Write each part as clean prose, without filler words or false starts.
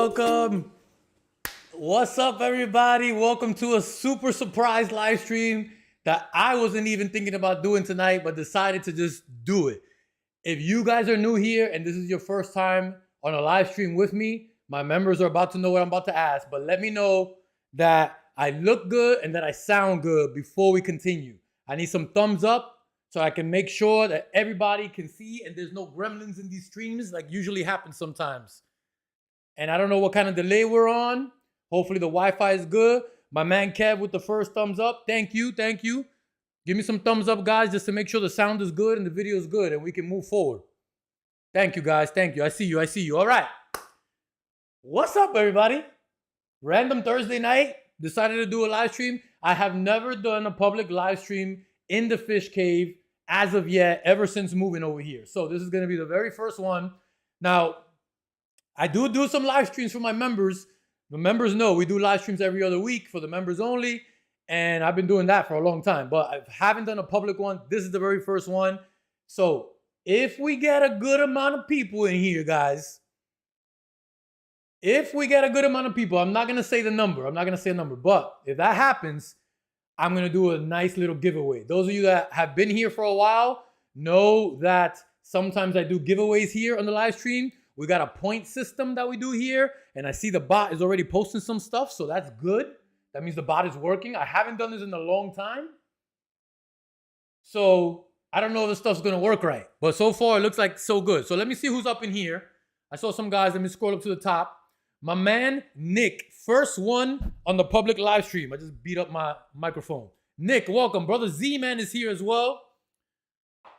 welcome. What's up, everybody? Welcome to a super surprise live stream that I wasn't even thinking about doing tonight, but decided to just do it. If you guys are new here and this is your first time on a live stream with me, my members are about to know what I'm about to ask, but let me know that I look good and that I sound good before we continue. I need some thumbs up so I can make sure that everybody can see and there's no gremlins in these streams like usually happens sometimes. And I don't know what kind of delay we're on. Hopefully the Wi-Fi is good. My man Kev with the first thumbs up. Thank you, thank you. Give me some thumbs up, guys, just to make sure the sound is good and the video is good and we can move forward. Thank you, guys, thank you. I see you, I see you. All right. What's up, everybody? Random Thursday night. Decided to do a live stream. I have never done a public live stream in the FishKave as of yet, ever since moving over here. So this is going to be the very first one. Now, I do some live streams for my members. The members know we do live streams every other week for the members only. And I've been doing that for a long time. But I haven't done a public one. This is the very first one. So if we get a good amount of people in here, guys. If we get a good amount of people, I'm not going to say the number. I'm not going to say a number. But if that happens, I'm going to do a nice little giveaway. Those of you that have been here for a while know that sometimes I do giveaways here on the live stream. We got a point system that we do here. And I see the bot is already posting some stuff. So that's good. That means the bot is working. I haven't done this in a long time. So I don't know if this stuff's going to work right. But so far, it looks like so good. So let me see who's up in here. I saw some guys. Let me scroll up to the top. My man, Nick, first one on the public live stream. I just beat up my microphone. Nick, welcome. Brother Z-Man is here as well.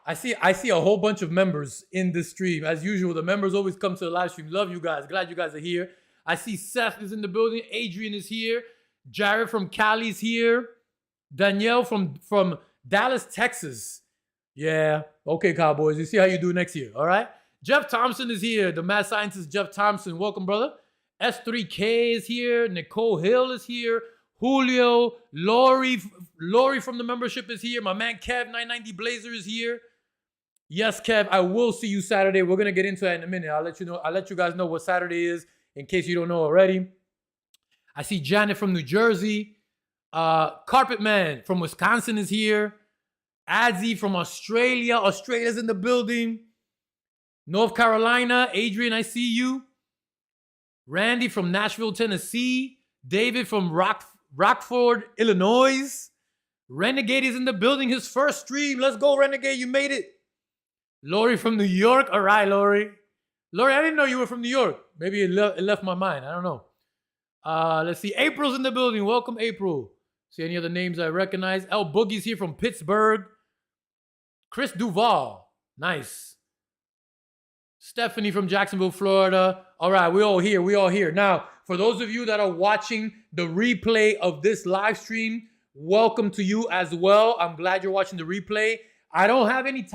I see a whole bunch of members in this stream. As usual, the members always come to the live stream. Love you guys. Glad you guys are here. I see Seth is in the building. Adrian is here. Jared from Cali is here. Danielle from Dallas, Texas. Yeah. Okay, Cowboys. You see how you do next year. All right. Jeff Thompson is here. The mad scientist Jeff Thompson. Welcome, brother. S3K is here. Nicole Hill is here. Julio. Lori from the membership is here. My man Kev 990 Blazer is here. Yes, Kev, I will see you Saturday. We're going to get into that in a minute. I'll let you know. I'll let you guys know what Saturday is in case you don't know already. I see Janet from New Jersey. Carpet Man from Wisconsin is here. Adzi from Australia. Australia's in the building. North Carolina. Adrian, I see you. Randy from Nashville, Tennessee. David from Rockford, Illinois. Renegade is in the building. His first stream. Let's go, Renegade. You made it. Lori from New York. All right, Lori. Lori, I didn't know you were from New York. Maybe it left my mind. I don't know. Let's see. April's in the building. Welcome, April. See any other names I recognize? L Boogie's here from Pittsburgh. Chris Duval. Nice. Stephanie from Jacksonville, Florida. All right, we all here. We all here. Now, for those of you that are watching the replay of this live stream, welcome to you as well. I'm glad you're watching the replay. I don't have any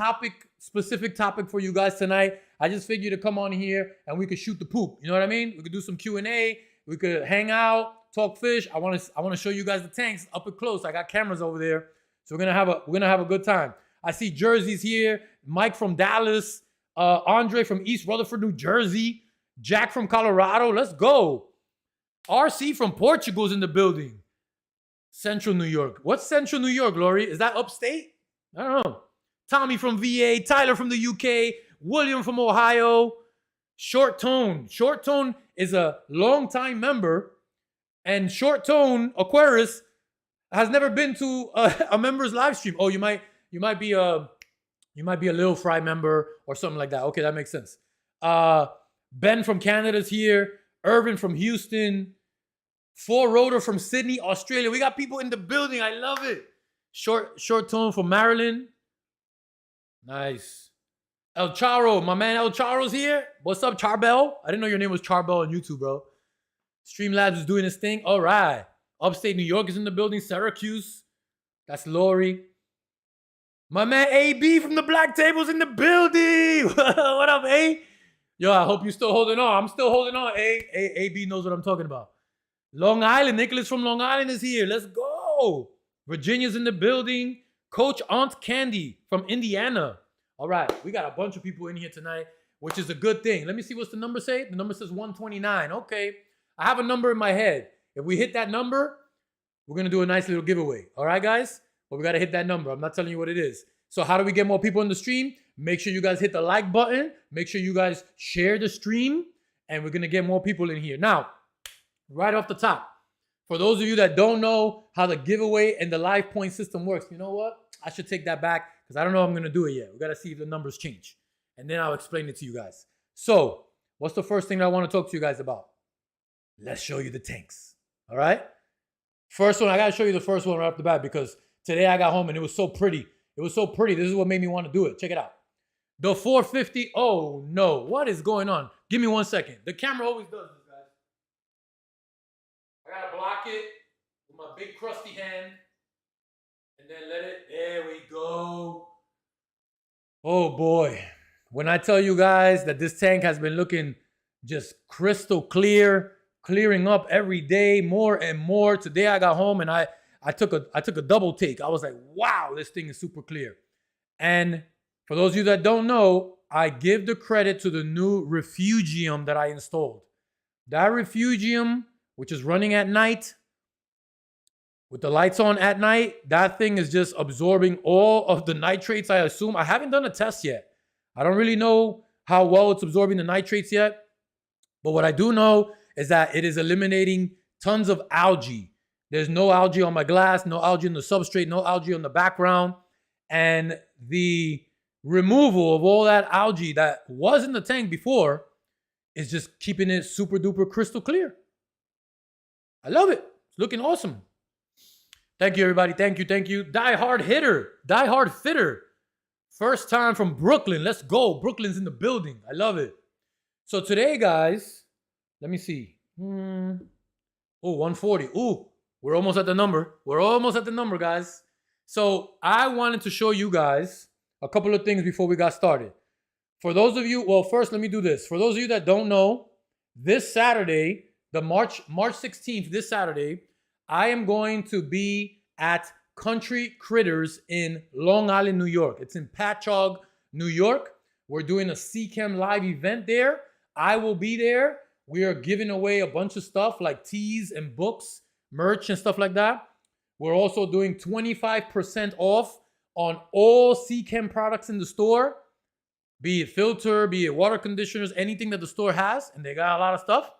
specific topic for you guys tonight. I just figured to come on here and we could shoot the poop. You know what I mean? We could do some Q&A. We could hang out, talk fish. I want to show you guys the tanks up and close. I got cameras over there, so we're gonna have a good time. I see Jersey's here. Mike from Dallas. Andre from East Rutherford, New Jersey. Jack from Colorado. Let's go. RC from Portugal is in the building. Central New York. What's Central New York, Lori? Is that upstate? I don't know. Tommy from VA. Tyler from the UK. William from Ohio. Short Tone. Short Tone is a longtime member. And Short Tone, Aquarius, has never been to a member's live stream. Oh, you might be a Lil Fry member or something like that. Okay, that makes sense. Ben from Canada's here. Irvin from Houston. Four Rotor from Sydney, Australia. We got people in the building. I love it. Short Tone from Maryland. Nice. El Charo, my man El Charo's here. What's up, Charbel? I didn't know your name was Charbel on YouTube, bro. Streamlabs is doing his thing. All right. Upstate New York is in the building. Syracuse. That's Lori. My man AB from the Black Table's in the building. What up, A? Yo, I hope you're still holding on. I'm still holding on, A. AB knows what I'm talking about. Long Island. Nicholas from Long Island is here. Let's go. Virginia's in the building. Coach Aunt Candy from Indiana. All right. We got a bunch of people in here tonight. which is a good thing. Let me see what's the number say. The number says 129. Okay. I have a number in my head. If we hit that number, we're going to do a nice little giveaway. All right, guys? But we got to hit that number. I'm not telling you what it is. So how do we get more people in the stream? Make sure you guys hit the like button. Make sure you guys share the stream. And we're going to get more people in here. Now, right off the top, for those of you that don't know how the giveaway and the live point system works, you know what? I should take that back because I don't know if I'm going to do it yet. We got to see if the numbers change. And then I'll explain it to you guys. So what's the first thing that I want to talk to you guys about? Let's show you the tanks. All right? First one, I got to show you the first one right off the bat because today I got home and it was so pretty. It was so pretty. This is what made me want to do it. Check it out. The 450. Oh, no. What is going on? Give me 1 second. The camera always does this, guys. I got to block it with my big crusty hand. And then let it. There we go. Oh, boy. When I tell you guys that this tank has been looking just crystal clear, clearing up every day, more and more. Today I got home and I took a double take. I was like, wow, this thing is super clear. And for those of you that don't know, I give the credit to the new refugium that I installed. That refugium, which is running at night, with the lights on at night, that thing is just absorbing all of the nitrates, I assume. I haven't done a test yet. I don't really know how well it's absorbing the nitrates yet. But what I do know is that it is eliminating tons of algae. There's no algae on my glass, no algae on the substrate, no algae on the background. And the removal of all that algae that was in the tank before is just keeping it super duper crystal clear. I love it. It's looking awesome. Thank you, everybody. Thank you. Thank you. Die hard hitter. Die hard fitter. First time from Brooklyn. Let's go. Brooklyn's in the building. I love it. So today, guys, let me see. Oh, 140. Ooh, we're almost at the number. We're almost at the number, guys. So I wanted to show you guys a couple of things before we got started. For those of you, well, first, let me do this. For those of you that don't know, this Saturday, the March 16th, this Saturday, I am going to be at Country Critters in Long Island, New York. It's in Patchogue, New York. We're doing a CChem live event there. I will be there. We are giving away a bunch of stuff like teas and books, merch and stuff like that. We're also doing 25% off on all CChem products in the store, be it filter, be it water conditioners, anything that the store has, and they got a lot of stuff.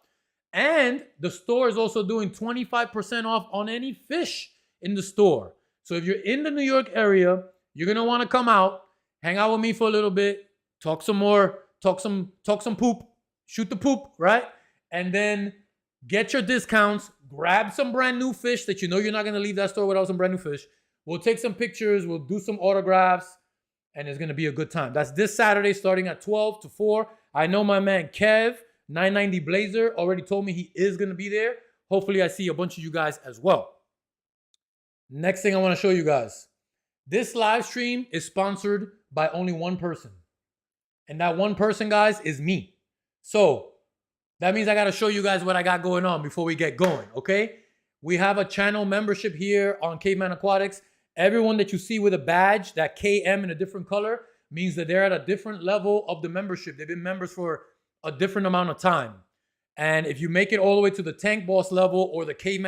And the store is also doing 25% off on any fish in the store. So if you're in the New York area, you're going to want to come out, hang out with me for a little bit, talk some more, talk some poop, shoot the poop, right? And then get your discounts, grab some brand new fish that you know you're not going to leave that store without some brand new fish. We'll take some pictures, we'll do some autographs, and it's going to be a good time. That's this Saturday starting at 12 to 4. I know my man Kev, 990 Blazer, already told me he is going to be there. Hopefully I see a bunch of you guys as well. Next thing I want to show you guys. This live stream is sponsored by only one person. And that one person, guys, is me. So that means I got to show you guys what I got going on before we get going, okay? We have a channel membership here on Caveman Aquatics. Everyone that you see with a badge, that KM in a different color, means that they're at a different level of the membership. They've been members for a different amount of time. And if you make it all the way to the Tank Boss level or the Cave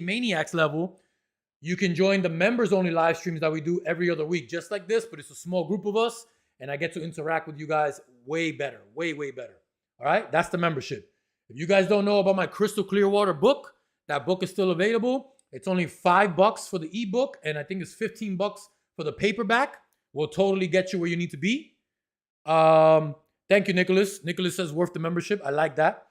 Maniacs level, you can join the members-only live streams that we do every other week, just like this, but it's a small group of us, and I get to interact with you guys way better, way, way better. All right? That's the membership. If you guys don't know about my Crystal Clear Water book, that book is still available. It's only $5 for the ebook, and I think it's $15 for the paperback. We'll totally get you where you need to be. Thank you, Nicholas. Nicholas says worth the membership. I like that.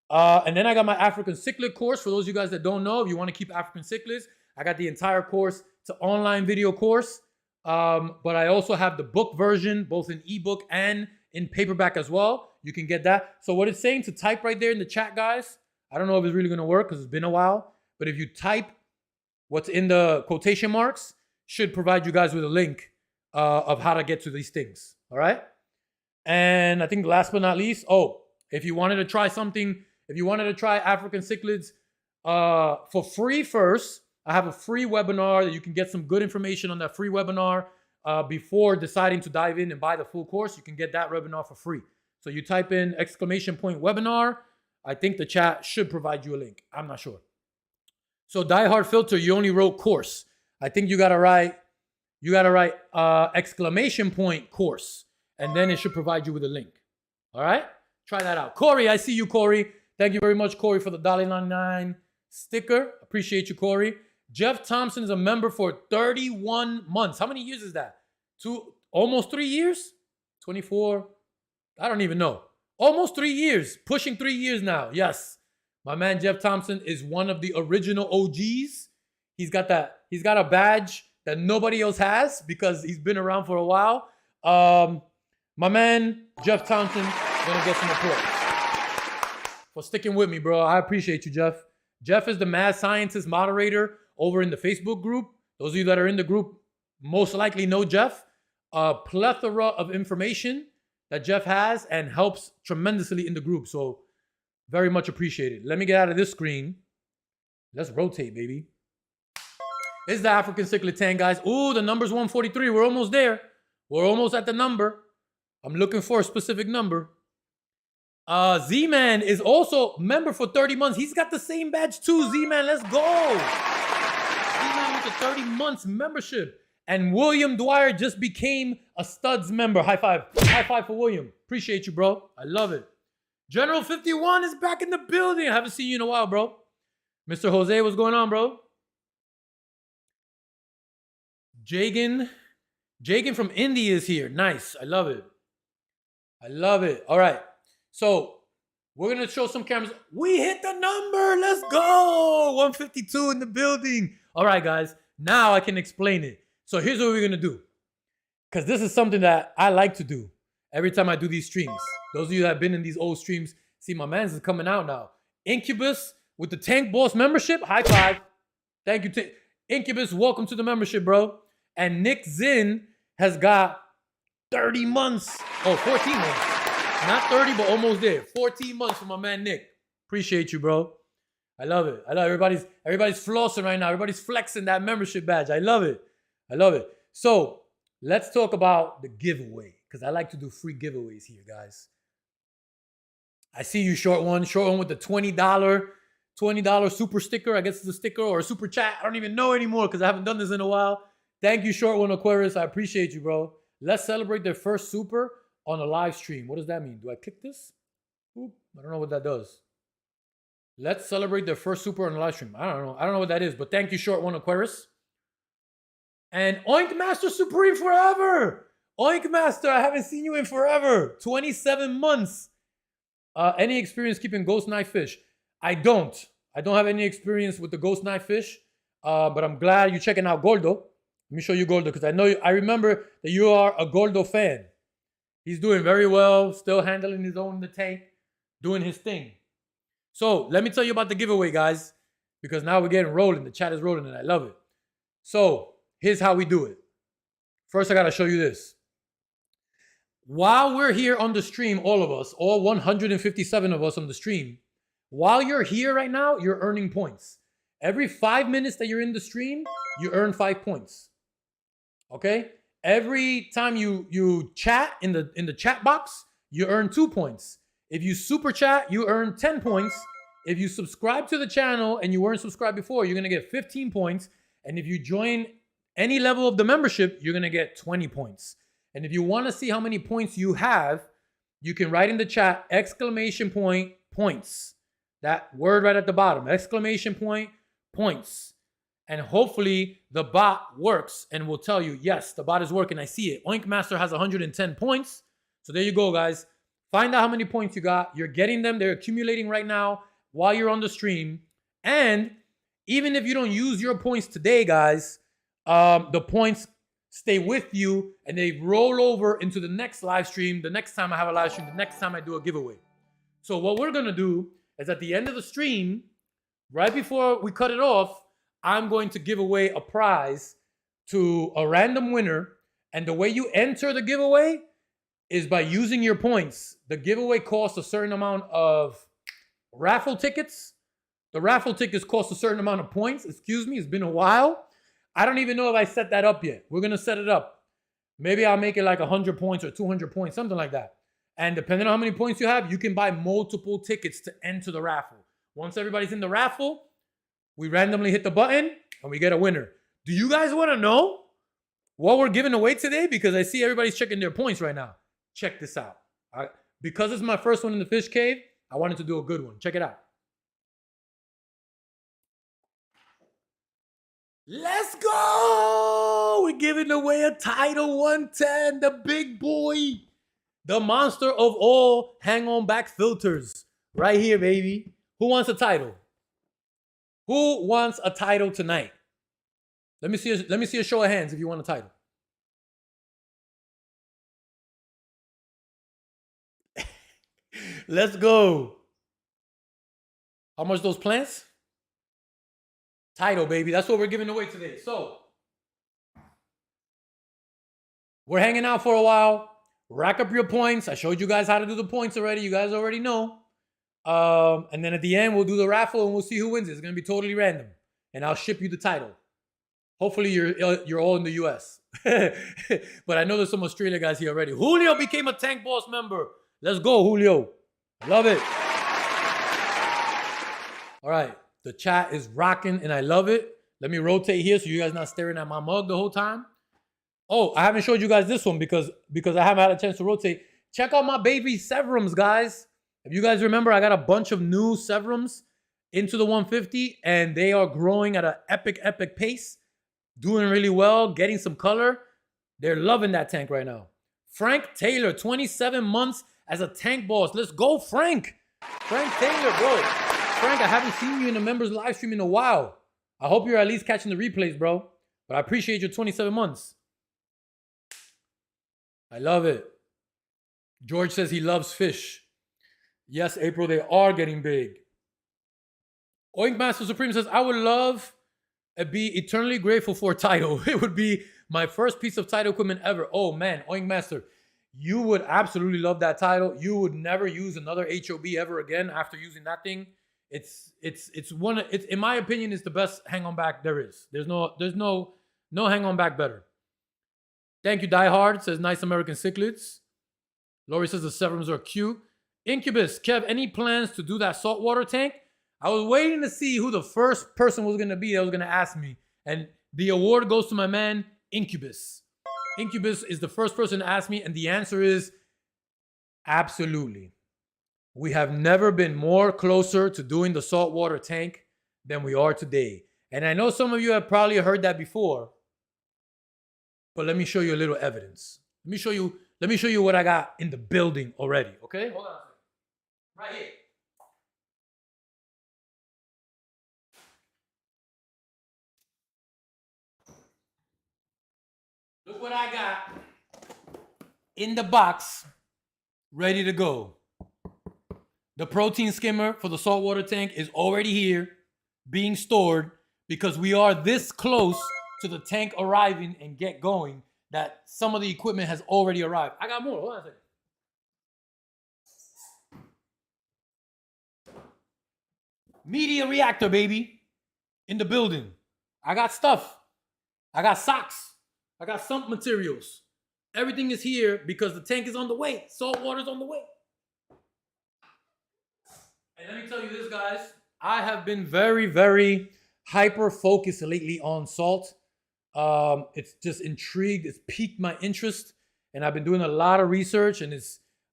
And then I got my African cichlid course. For those of you guys that don't know, if you want to keep African cichlids, I got the entire course. It's an online video course. But I also have the book version, both in ebook and in paperback as well. You can get that. So what it's saying to type right there in the chat, guys, I don't know if it's really going to work because it's been a while. But if you type what's in the quotation marks, should provide you guys with a link of how to get to these things. All right? And I think last but not least, if you wanted to try something, if you wanted to try African cichlids for free first, I have a free webinar that you can get some good information on that free webinar before deciding to dive in and buy the full course. You can get that webinar for free. So you type in !webinar. I think the chat should provide you a link. I'm not sure. So Die Hard Filter, you only wrote course. I think you gotta write !course, and then it should provide you with a link. All right, try that out. Corey, I see you, Corey. Thank you very much, Corey, for the $1.99 sticker. Appreciate you, Corey. Jeff Thompson is a member for 31 months. How many years is that? Almost 3 years? 24? I don't even know. Almost 3 years. Pushing 3 years now. Yes. My man Jeff Thompson is one of the original OGs. He's got a badge that nobody else has because he's been around for a while. My man Jeff Thompson gonna get some applause for sticking with me, bro. I appreciate you, Jeff. Jeff is the mad scientist moderator over in the Facebook group. Those of you that are in the group most likely know Jeff. A plethora of information that Jeff has and helps tremendously in the group. So very much appreciated. Let me get out of this screen. Let's rotate, baby. This is the African cichlid tan, guys. Ooh, the number's 143. We're almost there. We're almost at the number. I'm looking for a specific number. Z-Man is also member for 30 months. He's got the same badge too, Z-Man. Let's go. Z-Man with the 30 months membership. And William Dwyer just became a Studs member. High five. High five for William. Appreciate you, bro. I love it. General 51 is back in the building. I haven't seen you in a while, bro. Mr. Jose, what's going on, bro? Jagan from India is here. Nice. I love it. I love it. All right. So we're going to show some cameras. We hit the number. Let's go. 152 in the building. All right, guys. Now I can explain it. So here's what we're going to do. Because this is something that I like to do every time I do these streams. Those of you that have been in these old streams, see my man's is coming out now. Incubus with the Tank Boss membership. High five. Thank you. Incubus, welcome to the membership, bro. And Nick Zinn has got 30 months. Oh, 14 months. Not 30, but almost there. 14 months for my man Nick. Appreciate you, bro. I love it. I love it. Everybody's flossing right now. Everybody's flexing that membership badge. I love it. I love it. So let's talk about the giveaway because I like to do free giveaways here, guys. I see you, short one with the $20 super sticker. I guess it's a sticker or a super chat. I don't even know anymore because I haven't done this in a while. Thank you, short one Aquarius. I appreciate you, bro. Let's celebrate their first super on a live stream. What does that mean? Do I click this? Oop, I don't know what that does. Let's celebrate their first super on a live stream. I don't know what that is, but thank you, short one Aquarius. And Oink Master Supreme forever. Oink Master, I haven't seen you in forever. 27 months. Any experience keeping ghost knife fish? I don't have any experience with the ghost knife fish, but I'm glad you're checking out Gordo. Let me show you Gordo because I remember that you are a Gordo fan. He's doing very well, still handling his own in the tank, doing his thing. So let me tell you about the giveaway, guys, because now we're getting rolling. The chat is rolling and I love it. So here's how we do it. First, I got to show you this. While we're here on the stream, all of us, all 157 of us on the stream, while you're here right now, you're earning points. Every 5 minutes that you're in the stream, you earn 5 points. Okay? Every time you chat in the chat box, you earn 2 points. If you super chat, you earn 10 points. If you subscribe to the channel and you weren't subscribed before, you're going to get 15 points. And if you join any level of the membership, you're going to get 20 points. And if you want to see how many points you have, you can write in the chat, ! Points. That word right at the bottom, ! Points. And hopefully the bot works and will tell you, yes, the bot is working. I see it. Oink Master has 110 points. So there you go, guys. Find out how many points you got. You're getting them. They're accumulating right now while you're on the stream. And even if you don't use your points today, guys, the points stay with you and they roll over into the next live stream, the next time I have a live stream, the next time I do a giveaway. So what we're going to do is at the end of the stream, right before we cut it off, I'm going to give away a prize to a random winner. And the way you enter the giveaway is by using your points. The giveaway costs a certain amount of raffle tickets. The raffle tickets cost a certain amount of points. Excuse me, it's been a while. I don't even know if I set that up yet. We're going to set it up. Maybe I'll make it like 100 points or 200 points, something like that. And depending on how many points you have, you can buy multiple tickets to enter the raffle. Once everybody's in the raffle, we randomly hit the button and we get a winner. Do you guys want to know what we're giving away today? Because I see everybody's checking their points right now. Check this out. Because it's my first one in the Fish Cave, I wanted to do a good one. Check it out. Let's go! We're giving away a Title 110, the big boy, the monster of all hang-on back filters. Right here, baby. Who wants a title? Who wants a title tonight? Let me see a show of hands if you want a title. Let's go. How much those plants? Title, baby. That's what we're giving away today. So, we're hanging out for a while. Rack up your points. I showed you guys how to do the points already. You guys already know. And then at the end, we'll do the raffle and we'll see who wins. It's going to be totally random. And I'll ship you the title. Hopefully, you're all in the U.S. But I know there's some Australia guys here already. Julio became a Tank Boss member. Let's go, Julio. Love it. All right. The chat is rocking and I love it. Let me rotate here so you guys not staring at my mug the whole time. Oh, I haven't showed you guys this one because I haven't had a chance to rotate. Check out my baby Severums, guys. If you guys remember, I got a bunch of new Severums into the 150 and they are growing at an epic pace. Doing really well, getting some color. They're loving that tank right now. Frank Taylor, 27 months as a tank boss. Let's go, Frank. Frank Taylor, bro. Frank, I haven't seen you in a members live stream in a while. I hope you're at least catching the replays, bro. But I appreciate your 27 months. I love it. George says he loves fish. Yes, April, they are getting big. Oink Master Supreme says, I would love to be eternally grateful for a title. It would be my first piece of title equipment ever. Oh, man, Oink Master, you would absolutely love that title. You would never use another HOB ever again after using that thing. It's in my opinion, it's the best hang-on back there is. There's no hang-on back better. Thank you, Die Hard, says nice American cichlids. Lori says the Severums are cute. Incubus, Kev, any plans to do that saltwater tank? I was waiting to see who the first person was going to be that was going to ask me. And the award goes to my man, Incubus. Incubus is the first person to ask me, and the answer is absolutely. We have never been more closer to doing the saltwater tank than we are today. And I know some of you have probably heard that before, but let me show you a little evidence. Let me show you what I got in the building already, okay? Hold on a second. Right here. Look what I got in the box, ready to go. The protein skimmer for the saltwater tank is already here, being stored, because we are this close to the tank arriving and get going that some of the equipment has already arrived. I got more. Hold on a second. Media reactor, baby, in the building. I got stuff. I got socks. I got sump materials. Everything is here because the tank is on the way. Salt water's on the way. And let me tell you this, guys. I have been very, very hyper-focused lately on salt. It's just intrigued. It's piqued my interest. And I've been doing a lot of research. And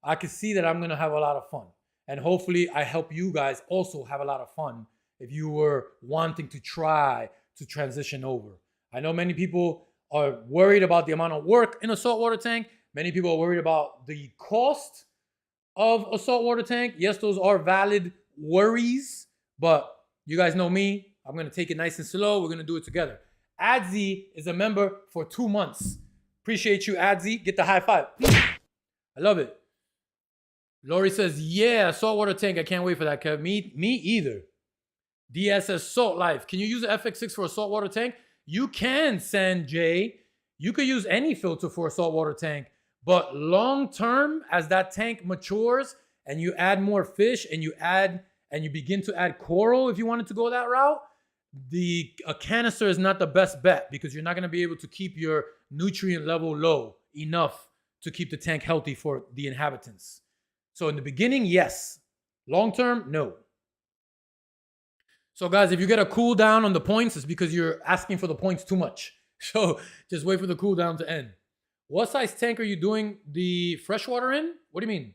I can see that I'm going to have a lot of fun. And hopefully I help you guys also have a lot of fun if you were wanting to try to transition over. I know many people are worried about the amount of work in a saltwater tank. Many people are worried about the cost of a saltwater tank. Yes, those are valid worries, but you guys know me. I'm going to take it nice and slow. We're going to do it together. Adzi is a member for 2 months. Appreciate you, Adzi. Get the high five. I love it. Lori says, yeah, saltwater tank. I can't wait for that, Kev. Me either. DS says, Salt Life. Can you use the FX6 for a saltwater tank? You can, Sanjay. You could use any filter for a saltwater tank. But long term, as that tank matures and you add more fish and you begin to add coral, if you wanted to go that route, a canister is not the best bet because you're not going to be able to keep your nutrient level low enough to keep the tank healthy for the inhabitants. So in the beginning, yes. Long term, no. So guys, if you get a cooldown on the points, it's because you're asking for the points too much. So just wait for the cooldown to end. What size tank are you doing the freshwater in? What do you mean?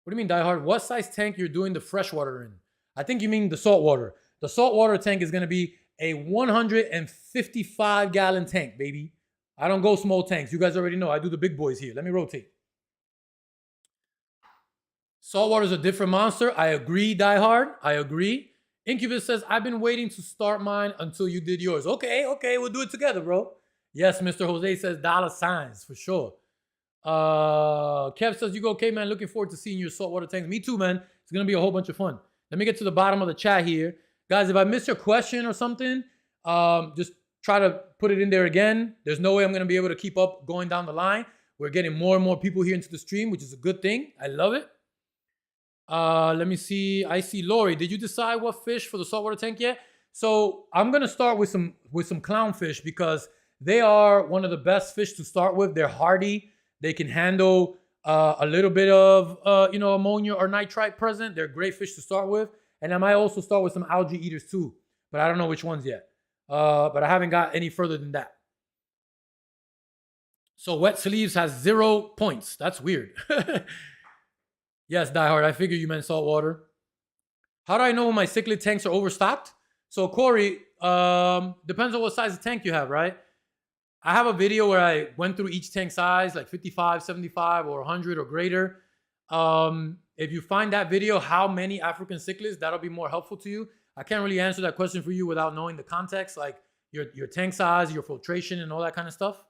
What do you mean, diehard? What size tank you're doing the freshwater in? I think you mean the saltwater. The saltwater tank is going to be a 155 gallon tank, baby. I don't go small tanks. You guys already know. I do the big boys here. Let me rotate. Saltwater is a different monster. I agree, diehard. I agree. Incubus says, I've been waiting to start mine until you did yours. Okay, we'll do it together, bro. Yes, Mr. Jose says $signs for sure. Kev says, you go, okay, man. Looking forward to seeing your saltwater tanks. Me too, man. It's going to be a whole bunch of fun. Let me get to the bottom of the chat here. Guys, if I missed your question or something, just try to put it in there again. There's no way I'm going to be able to keep up going down the line. We're getting more and more people here into the stream, which is a good thing. I love it. Let me see. I see Lori. Did you decide what fish for the saltwater tank yet? So I'm going to start with some clownfish because they are one of the best fish to start with. They're hardy. They can handle a little bit of ammonia or nitrite present. They're great fish to start with. And I might also start with some algae eaters too, but I don't know which ones yet. But I haven't got any further than that. So Wet Sleeves has 0 points. That's weird. Yes, diehard. I figured you meant saltwater. How do I know when my cichlid tanks are overstocked? So Corey, depends on what size of tank you have, right? I have a video where I went through each tank size, like 55, 75, or 100 or greater. If you find that video, how many African cichlids, that'll be more helpful to you. I can't really answer that question for you without knowing the context, like your tank size, your filtration, and all that kind of stuff.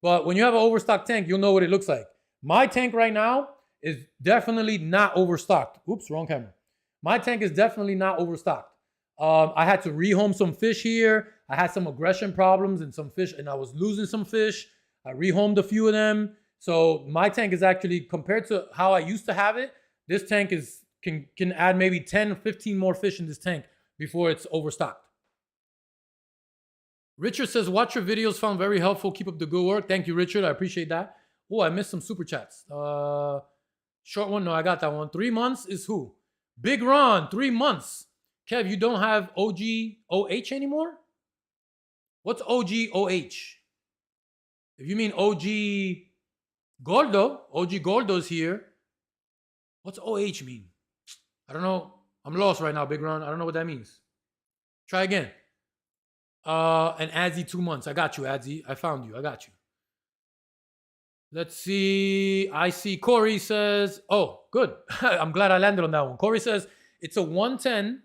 But when you have an overstocked tank, you'll know what it looks like. My tank right now is definitely not overstocked. Oops, wrong camera. My tank is definitely not overstocked. I had to rehome some fish here. I had some aggression problems and some fish, and I was losing some fish. I rehomed a few of them. So my tank is actually, compared to how I used to have it, this tank can add maybe 10 or 15 more fish in this tank before it's overstocked. Richard says, watch your videos, found very helpful. Keep up the good work. Thank you, Richard. I appreciate that. Oh, I missed some super chats. Short one. No, I got that one. 3 months is who? Big Ron, 3 months. Kev, you don't have OGOH anymore? What's OGOH? If you mean OG Gordo's here. What's OH mean? I don't know. I'm lost right now, Big Ron. I don't know what that means. Try again. And Adzi, 2 months. I got you, Adzi. I found you. I got you. Let's see. I see Corey says, oh, good. I'm glad I landed on that one. Corey says, it's a 110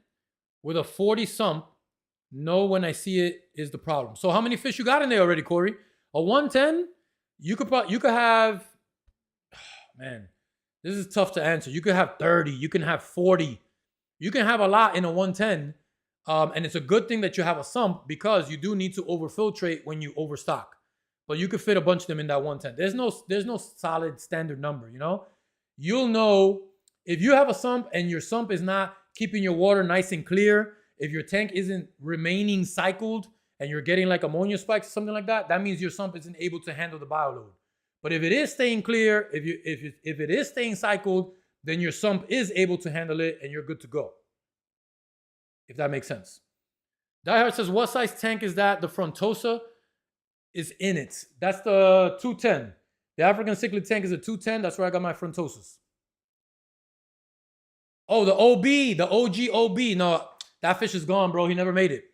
with a 40 sump. No, when I see it is the problem. So how many fish you got in there already, Corey? A 110, you could have, man, this is tough to answer. You could have 30, you can have 40. You can have a lot in a 110. And it's a good thing that you have a sump because you do need to overfiltrate when you overstock. But you could fit a bunch of them in that 110. There's no solid standard number, you know? You'll know if you have a sump and your sump is not keeping your water nice and clear, if your tank isn't remaining cycled and you're getting like ammonia spikes or something like that, that means your sump isn't able to handle the bioload. But if it is staying clear, if it is staying cycled, then your sump is able to handle it and you're good to go. If that makes sense. Diehard says, what size tank is that? The Frontosa is in it. That's the 210. The African cichlid tank is a 210. That's where I got my Frontosas. Oh, the OB, the OG OB. No, that fish is gone, bro. He never made it.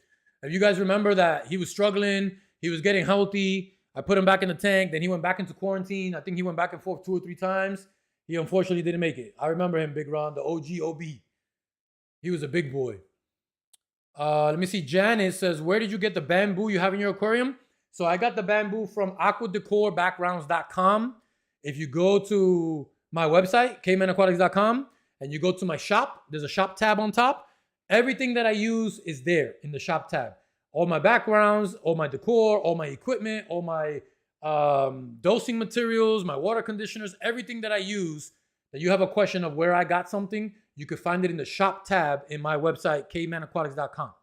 If you guys remember that he was struggling, he was getting healthy. I put him back in the tank. Then he went back into quarantine. I think he went back and forth 2 or 3 times. He unfortunately didn't make it. I remember him, Big Ron, the OG OB. He was a big boy. Let me see. Janet says, where did you get the bamboo you have in your aquarium? So I got the bamboo from aquadecorbackgrounds.com. If you go to my website, caimanaquatics.com, and you go to my shop, there's a shop tab on top. Everything that I use is there in the shop tab. All my backgrounds, all my decor, all my equipment, all my dosing materials, my water conditioners, everything that I use, that you have a question of where I got something, you can find it in the shop tab in my website, caimanaquatics.com.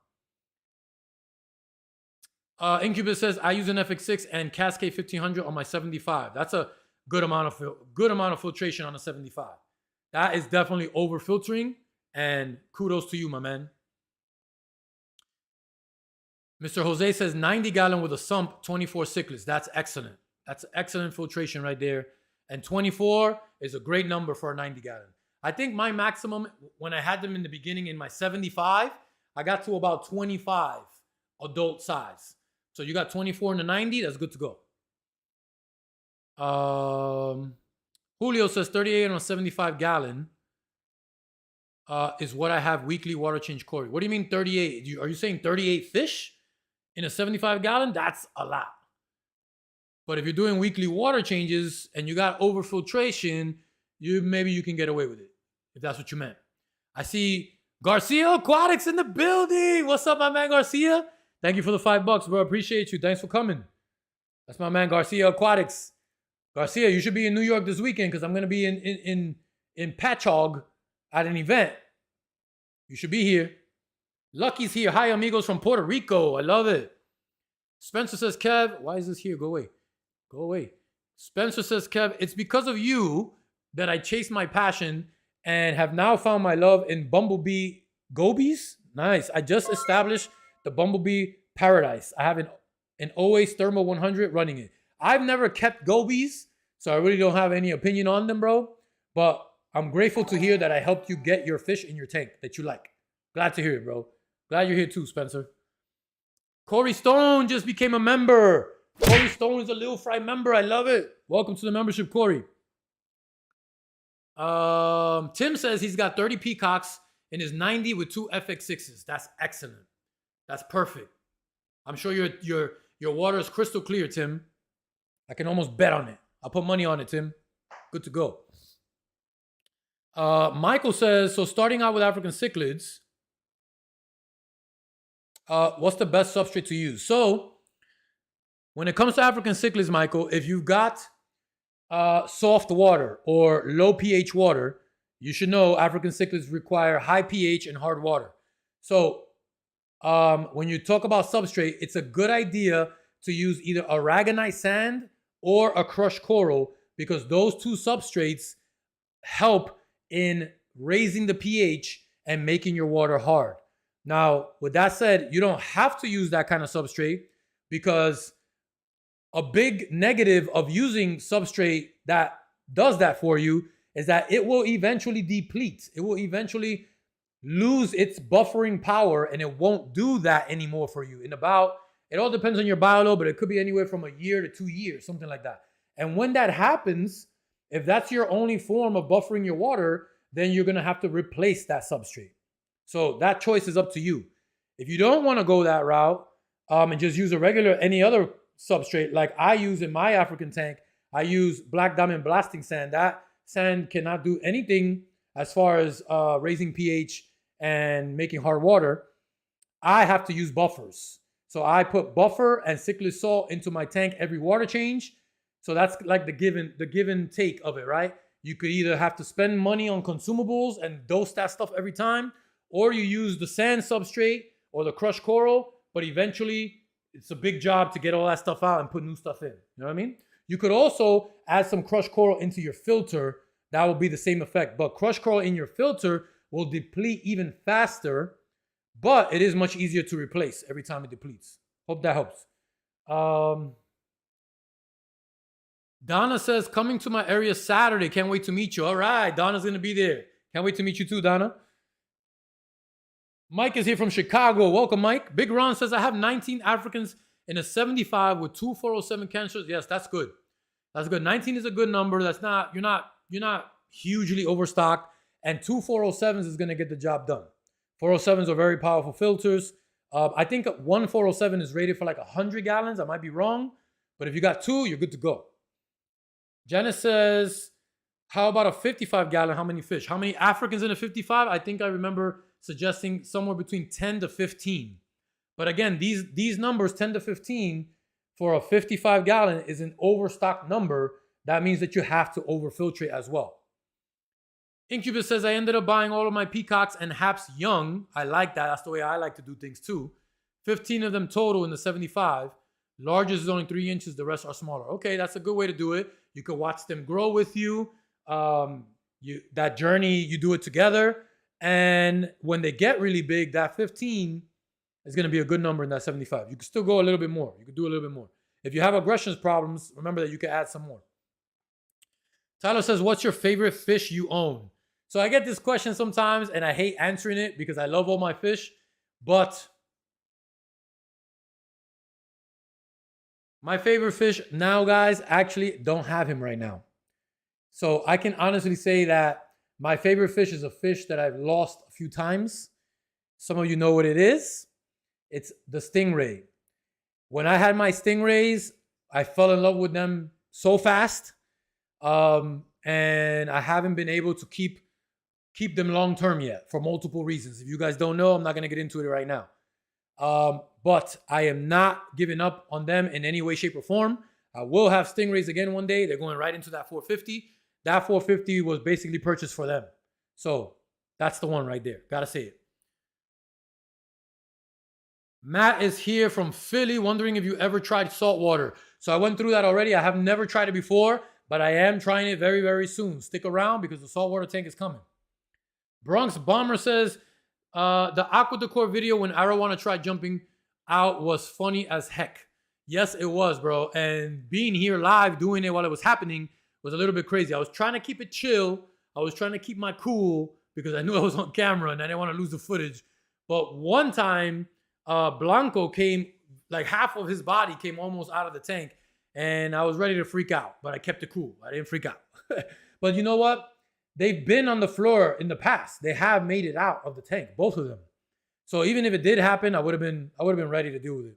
Incubus says, I use an FX6 and Cascade 1500 on my 75. That's a good amount of filtration on a 75. That is definitely over filtering, and kudos to you, my man. Mr. Jose says 90 gallon with a sump, 24 cichlids. That's excellent. That's excellent filtration right there. And 24 is a great number for a 90 gallon. I think my maximum, when I had them in the beginning in my 75, I got to about 25 adult size. So you got 24 in the 90, that's good to go. Julio says 38 on a 75 gallon is what I have weekly water change, Corey. What do you mean 38? Are you saying 38 fish in a 75 gallon? That's a lot. But if you're doing weekly water changes and you got overfiltration, maybe you can get away with it, if that's what you meant. I see Garcia Aquatics in the building. What's up, my man Garcia? Thank you for the $5, bro. Appreciate you. Thanks for coming. That's my man Garcia Aquatics. Garcia, you should be in New York this weekend because I'm going to be in Patchogue at an event. You should be here. Lucky's here. Hi, amigos from Puerto Rico. I love it. Spencer says, Kev, why is this here? Go away. Go away. Spencer says, Kev, it's because of you that I chased my passion and have now found my love in bumblebee gobies. Nice. I just established the bumblebee paradise. I have an Always Thermo 100 running it. I've never kept gobies, so I really don't have any opinion on them, bro. But I'm grateful to hear that I helped you get your fish in your tank that you like. Glad to hear it, bro. Glad you're here too, Spencer. Corey Stone just became a member. Corey Stone is a Lil Fry member. I love it. Welcome to the membership, Corey. Tim says he's got 30 peacocks in his 90 with 2 FX6s. That's excellent. That's perfect. I'm sure your water is crystal clear, Tim. I can almost bet on it. I'll put money on it, Tim. Good to go. Michael says, so starting out with African cichlids, what's the best substrate to use? So when it comes to African cichlids, Michael, if you've got soft water or low pH water, you should know African cichlids require high pH and hard water. So when you talk about substrate, it's a good idea to use either aragonite sand or a crushed coral because those two substrates help in raising the pH and making your water hard. Now, with that said, you don't have to use that kind of substrate because a big negative of using substrate that does that for you is that it will eventually deplete. It will eventually lose its buffering power and it won't do that anymore for you. It all depends on your bioload, but it could be anywhere from a year to 2 years, something like that. And when that happens, if that's your only form of buffering your water, then you're going to have to replace that substrate. So that choice is up to you. If you don't want to go that route and just use any other substrate like I use in my African tank, I use black diamond blasting sand. That sand cannot do anything as far as raising pH and making hard water. I have to use buffers. So I put buffer and cichlid salt into my tank every water change. So that's like the give and take of it, right? You could either have to spend money on consumables and dose that stuff every time, or you use the sand substrate or the crushed coral, but eventually it's a big job to get all that stuff out and put new stuff in. You know what I mean? You could also add some crushed coral into your filter. That will be the same effect. But crushed coral in your filter will deplete even faster, but it is much easier to replace every time it depletes. Hope that helps. Donna says, coming to my area Saturday. Can't wait to meet you. All right, Donna's going to be there. Can't wait to meet you too, Donna. Mike is here from Chicago. Welcome, Mike. Big Ron says, I have 19 Africans in a 75 with 2 407 cancers. Yes, that's good. That's good. 19 is a good number. That's not, you're not hugely overstocked. And 2 407s is going to get the job done. 407s are very powerful filters. I think 1 407 is rated for like 100 gallons. I might be wrong. But if you got 2, you're good to go. Janice says, how about a 55 gallon? How many fish? How many Africans in a 55? I think I remember suggesting somewhere between 10 to 15. But again, these numbers, 10 to 15, for a 55 gallon is an overstock number. That means that you have to overfiltrate as well. Incubus says, I ended up buying all of my peacocks and haps young. I like that. That's the way I like to do things too. 15 of them total in the 75. Largest is only 3 inches. The rest are smaller. Okay, that's a good way to do it. You can watch them grow with you. that journey, you do it together. And when they get really big, that 15 is going to be a good number in that 75. You can still go a little bit more. You can do a little bit more. If you have aggressions problems, remember that you can add some more. Tyler says, what's your favorite fish you own? So I get this question sometimes, and I hate answering it because I love all my fish. But my favorite fish now, guys, actually don't have him right now. So I can honestly say that my favorite fish is a fish that I've lost a few times. Some of you know what it is. It's the stingray. When I had my stingrays, I fell in love with them so fast. And I haven't been able to keep them long term yet for multiple reasons. If you guys don't know, I'm not going to get into it right now. But I am not giving up on them in any way, shape, or form. I will have stingrays again one day. They're going right into that 450. That 450 was basically purchased for them. So that's the one right there. Gotta say it. Matt is here from Philly, wondering if you ever tried saltwater. So I went through that already. I have never tried it before, but I am trying it very, very soon. Stick around because the saltwater tank is coming. Bronx Bomber says, the Aqua Decor video when Arowana tried jumping out was funny as heck. Yes, it was, bro. And being here live, doing it while it was happening was a little bit crazy. I was trying to keep it chill. I was trying to keep my cool because I knew I was on camera and I didn't want to lose the footage. But one time, Blanco came, like half of his body came almost out of the tank. And I was ready to freak out, but I kept it cool. I didn't freak out. But you know what? They've been on the floor in the past. They have made it out of the tank, both of them. So even if it did happen, I would have been ready to deal with it.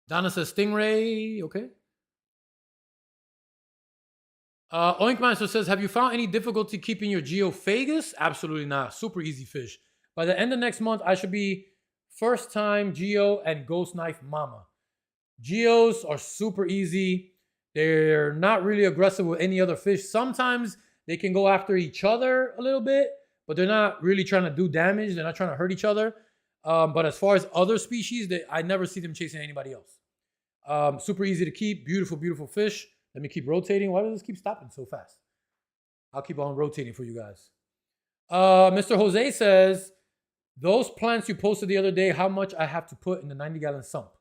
Donna says stingray. Okay. Oinkmaster says, have you found any difficulty keeping your Geophagus? Absolutely not. Super easy fish. By the end of next month, I should be first time Geo and Ghost Knife Mama. Geos are super easy. They're not really aggressive with any other fish. Sometimes they can go after each other a little bit, but they're not really trying to do damage. They're not trying to hurt each other. But as far as other species, I never see them chasing anybody else. Super easy to keep. Beautiful, beautiful fish. Let me keep rotating. Why does this keep stopping so fast? I'll keep on rotating for you guys. Mr. Jose says, those plants you posted the other day, how much I have to put in the 90-gallon sump?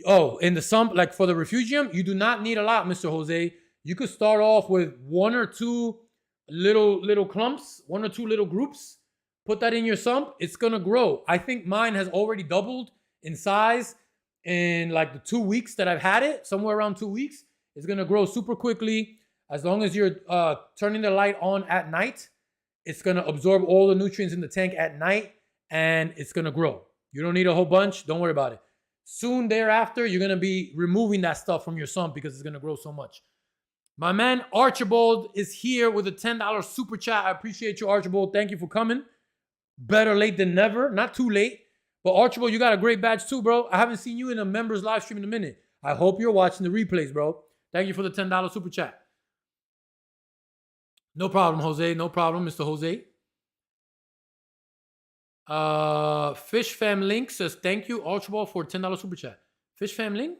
Oh, in the sump, like for the refugium, you do not need a lot, Mr. Jose. You could start off with one or two little clumps, one or two little groups. Put that in your sump. It's going to grow. I think mine has already doubled in size in like the 2 weeks that I've had it, somewhere around 2 weeks. It's going to grow super quickly. As long as you're turning the light on at night, it's going to absorb all the nutrients in the tank at night, and it's going to grow. You don't need a whole bunch. Don't worry about it. Soon thereafter, you're going to be removing that stuff from your sump because it's going to grow so much. My man Archibald is here with a $10 super chat. I appreciate you, Archibald. Thank you for coming. Better late than never. Not too late. But Archibald, you got a great badge too, bro. I haven't seen you in a members live stream in a minute. I hope you're watching the replays, bro. Thank you for the $10 super chat. No problem, Jose. No problem, Mr. Jose. Fish Fam Link says, thank you, Archibald, for $10 super chat. Fish Fam Link?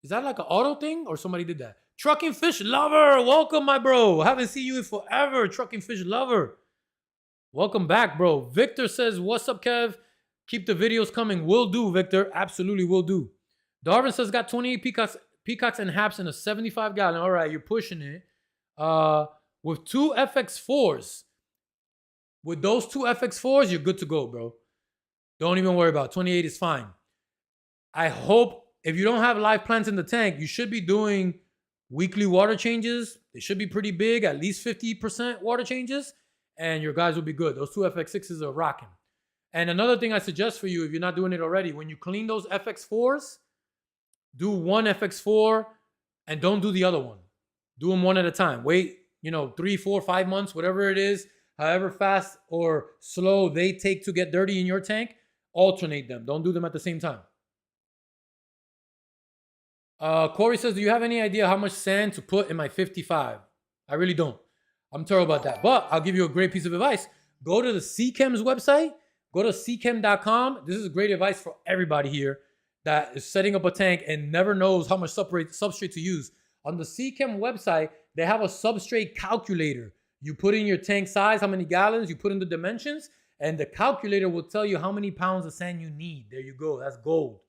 Is that like an auto thing or somebody did that? Trucking Fish Lover. Welcome, my bro. I haven't seen you in forever. Trucking Fish Lover. Welcome back, bro. Victor says, what's up, Kev? Keep the videos coming. Will do, Victor. Absolutely will do. Darwin says, got 28 peacocks and haps in a 75-gallon. All right, you're pushing it. With 2 FX4s. With those 2 FX4s, you're good to go, bro. Don't even worry about it. 28 is fine. I hope if you don't have live plants in the tank, you should be doing weekly water changes. They should be pretty big, at least 50% water changes, and your guys will be good. Those 2 FX6s are rocking. And another thing I suggest for you, if you're not doing it already, when you clean those FX4s, do 1 FX4 and don't do the other one. Do them one at a time. Wait, 3, 4, 5 months, whatever it is, however fast or slow they take to get dirty in your tank, alternate them. Don't do them at the same time. Corey says, do you have any idea how much sand to put in my 55? I really don't. I'm terrible about that. But I'll give you a great piece of advice. Go to the CChem's website. Go to cchem.com. This is great advice for everybody here that is setting up a tank and never knows how much substrate to use. On the CChem website, they have a substrate calculator. You put in your tank size, how many gallons, you put in the dimensions, and the calculator will tell you how many pounds of sand you need. There you go. That's gold.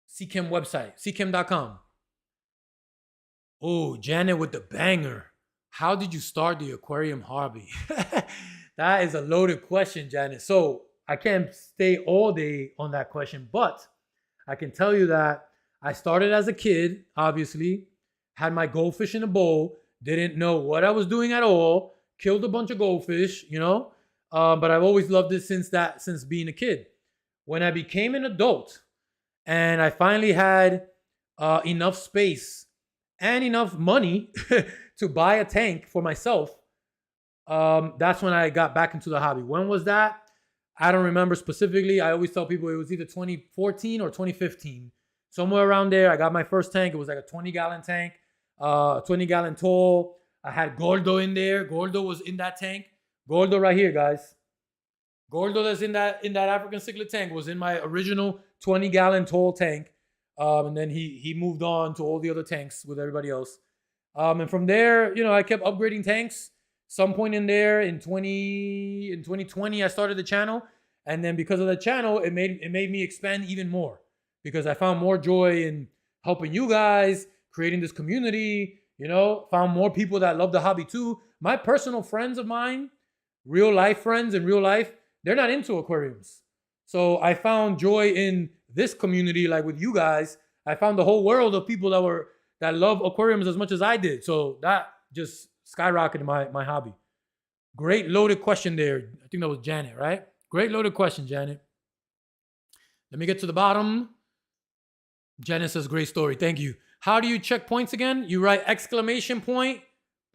CChem website, cchem.com. Oh, Janet with the banger. How did you start the aquarium hobby? That is a loaded question, Janet. So I can't stay all day on that question, but I can tell you that I started as a kid, obviously, had my goldfish in a bowl, didn't know what I was doing at all, killed a bunch of goldfish, you know, but I've always loved it since being a kid. When I became an adult and I finally had enough space and enough money to buy a tank for myself, that's when I got back into the hobby. When was that? I don't remember specifically. I always tell people it was either 2014 or 2015. Somewhere around there, I got my first tank. It was like a 20-gallon tank, 20-gallon tall. I had Gordo in there. Gordo was in that tank. Gordo right here, guys. Gordo that's in that African cichlid tank was in my original 20-gallon tall tank. And then he moved on to all the other tanks with everybody else. And from there, you know, I kept upgrading tanks. Some point in there in 2020, I started the channel. And then because of the channel, it made me expand even more, because I found more joy in helping you guys, creating this community, you know, found more people that love the hobby too. My personal friends of mine, real life friends in real life, they're not into aquariums. So I found joy in this community, like with you guys. I found the whole world of people that love aquariums as much as I did. So that just skyrocketed my hobby. Great loaded question there. I think that was Janet, right? Great loaded question, Janet. Let me get to the bottom. Janet says, great story. Thank you. How do you check points again? You write exclamation point,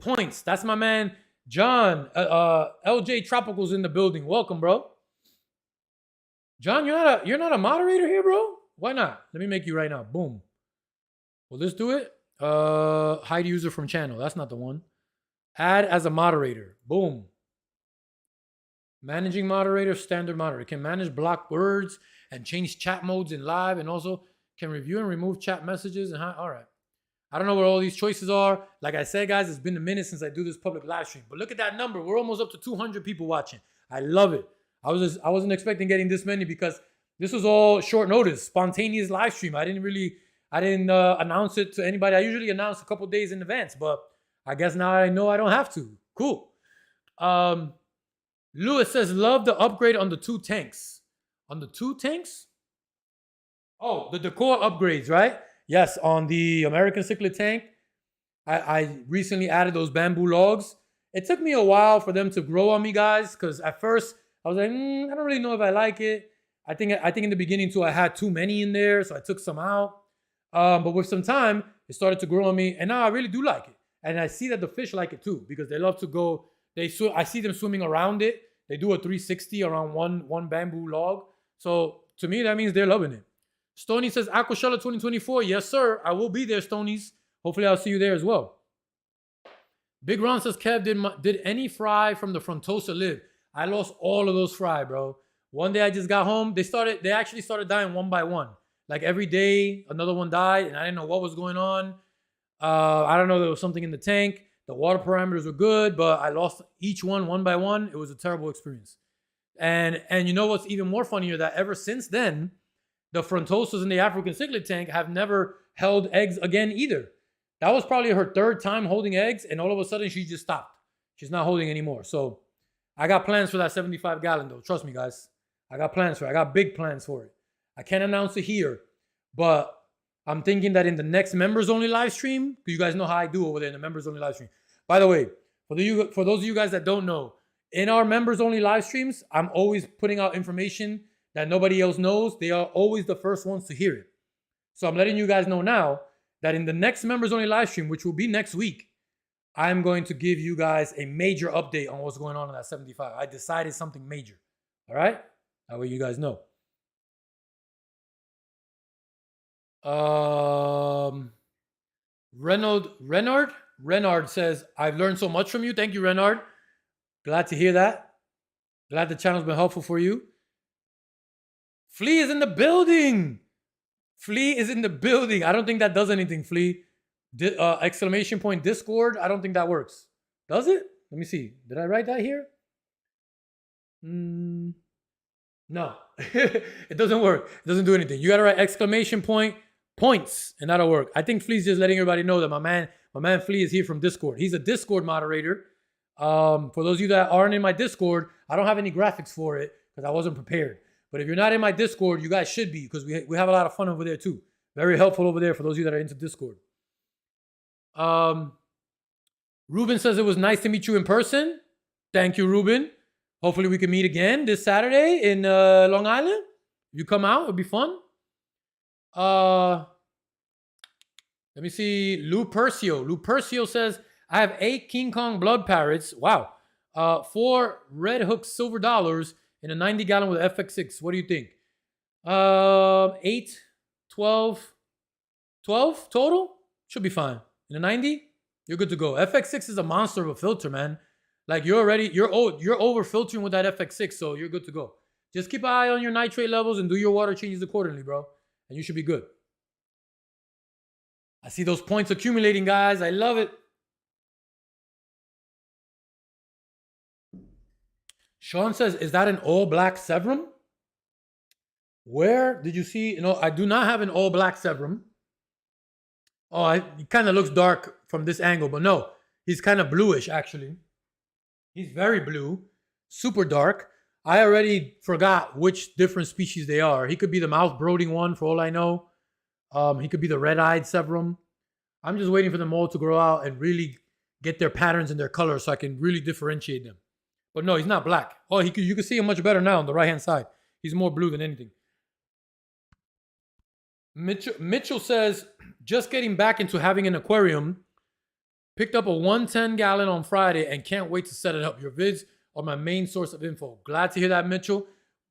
points. That's my man, John. LJ Tropical's in the building. Welcome, bro. John, you're not a moderator here, bro? Why not? Let me make you right now. Boom. Will this do it? Hide user from channel. That's not the one. Add as a moderator. Boom. Managing moderator, standard moderator. Can manage block words and change chat modes in live, and also can review and remove chat messages. And all right. I don't know what all these choices are. Like I said, guys, it's been a minute since I do this public live stream. But look at that number. We're almost up to 200 people watching. I love it. I wasn't expecting getting this many, because this was all short notice, spontaneous live stream. I didn't announce it to anybody. I usually announce a couple days in advance, but I guess now I know I don't have to. Cool. Lewis says, love the upgrade on the 2 tanks. On the 2 tanks? Oh, the decor upgrades, right? Yes, on the American cichlid tank, I recently added those bamboo logs. It took me a while for them to grow on me, guys, because at first I was like, I don't really know if I like it. I think in the beginning too, I had too many in there, so I took some out. But with some time, it started to grow on me, and now I really do like it. And I see that the fish like it too, because they love to go. I see them swimming around it. They do a 360 around one bamboo log. So to me, that means they're loving it. Stony says, Aquashella 2024. Yes, sir. I will be there, Stonies. Hopefully, I'll see you there as well. Big Ron says, Kev, did any fry from the Frontosa live? I lost all of those fry, bro. One day I just got home. They actually started dying one by one. Like every day, another one died, and I didn't know what was going on. I don't know. There was something in the tank. The water parameters were good, but I lost each one by one. It was a terrible experience. And you know what's even more funnier? That ever since then, the Frontosas in the African cichlid tank have never held eggs again either. That was probably her 3rd time holding eggs, and all of a sudden she just stopped. She's not holding anymore. So I got plans for that 75-gallon though. Trust me, guys. I got plans for it. I got big plans for it. I can't announce it here, but I'm thinking that in the next members-only live stream, because you guys know how I do over there in the members-only live stream. By the way, for those of you guys that don't know, in our members-only live streams, I'm always putting out information that nobody else knows. They are always the first ones to hear it. So I'm letting you guys know now that in the next members-only live stream, which will be next week, I'm going to give you guys a major update on what's going on in that 75. I decided something major. All right? That way you guys know. Renard says, I've learned so much from you. Thank you, Renard. Glad to hear that. Glad the channel's been helpful for you. Flea is in the building. Flea is in the building. I don't think that does anything, Flea. Exclamation point Discord. I don't think that works. Does it? Let me see. Did I write that here? No, it doesn't work. It doesn't do anything. You gotta write exclamation point points, and that'll work. I think Flea's just letting everybody know that my man Flea is here from Discord. He's a Discord moderator. For those of you that aren't in my Discord, I don't have any graphics for it because I wasn't prepared. But if you're not in my Discord, you guys should be because we have a lot of fun over there too. Very helpful over there for those of you that are into Discord. Ruben says it was nice to meet you in person. Thank you, Ruben. Hopefully we can meet again this Saturday in Long Island. You come out, it'll be fun. Let me see. Lou Percio. Lou Percio says, I have 8 King Kong blood parrots. Wow. 4 Red Hook silver dollars in a 90 gallon with FX6. What do you think? 8, 12 total? Should be fine. In a 90, you're good to go. FX6 is a monster of a filter, man. Like you're over filtering with that FX6, so you're good to go. Just keep an eye on your nitrate levels and do your water changes accordingly, bro. And you should be good. I see those points accumulating, guys. I love it. Sean says, is that an all black Severum? Where did you see? You know, I do not have an all black Severum. Oh, it kind of looks dark from this angle, but no, he's kind of bluish actually. He's very blue, super dark. I already forgot which different species they are. He could be the mouth brooding one for all I know. He could be the red-eyed Severum. I'm just waiting for them all to grow out and really get their patterns and their colors so I can really differentiate them. But no, he's not black. Oh, you can see him much better now on the right-hand side. He's more blue than anything. Mitchell says, just getting back into having an aquarium. Picked up a 110 gallon on Friday and can't wait to set it up. Your vids are my main source of info. Glad to hear that, Mitchell.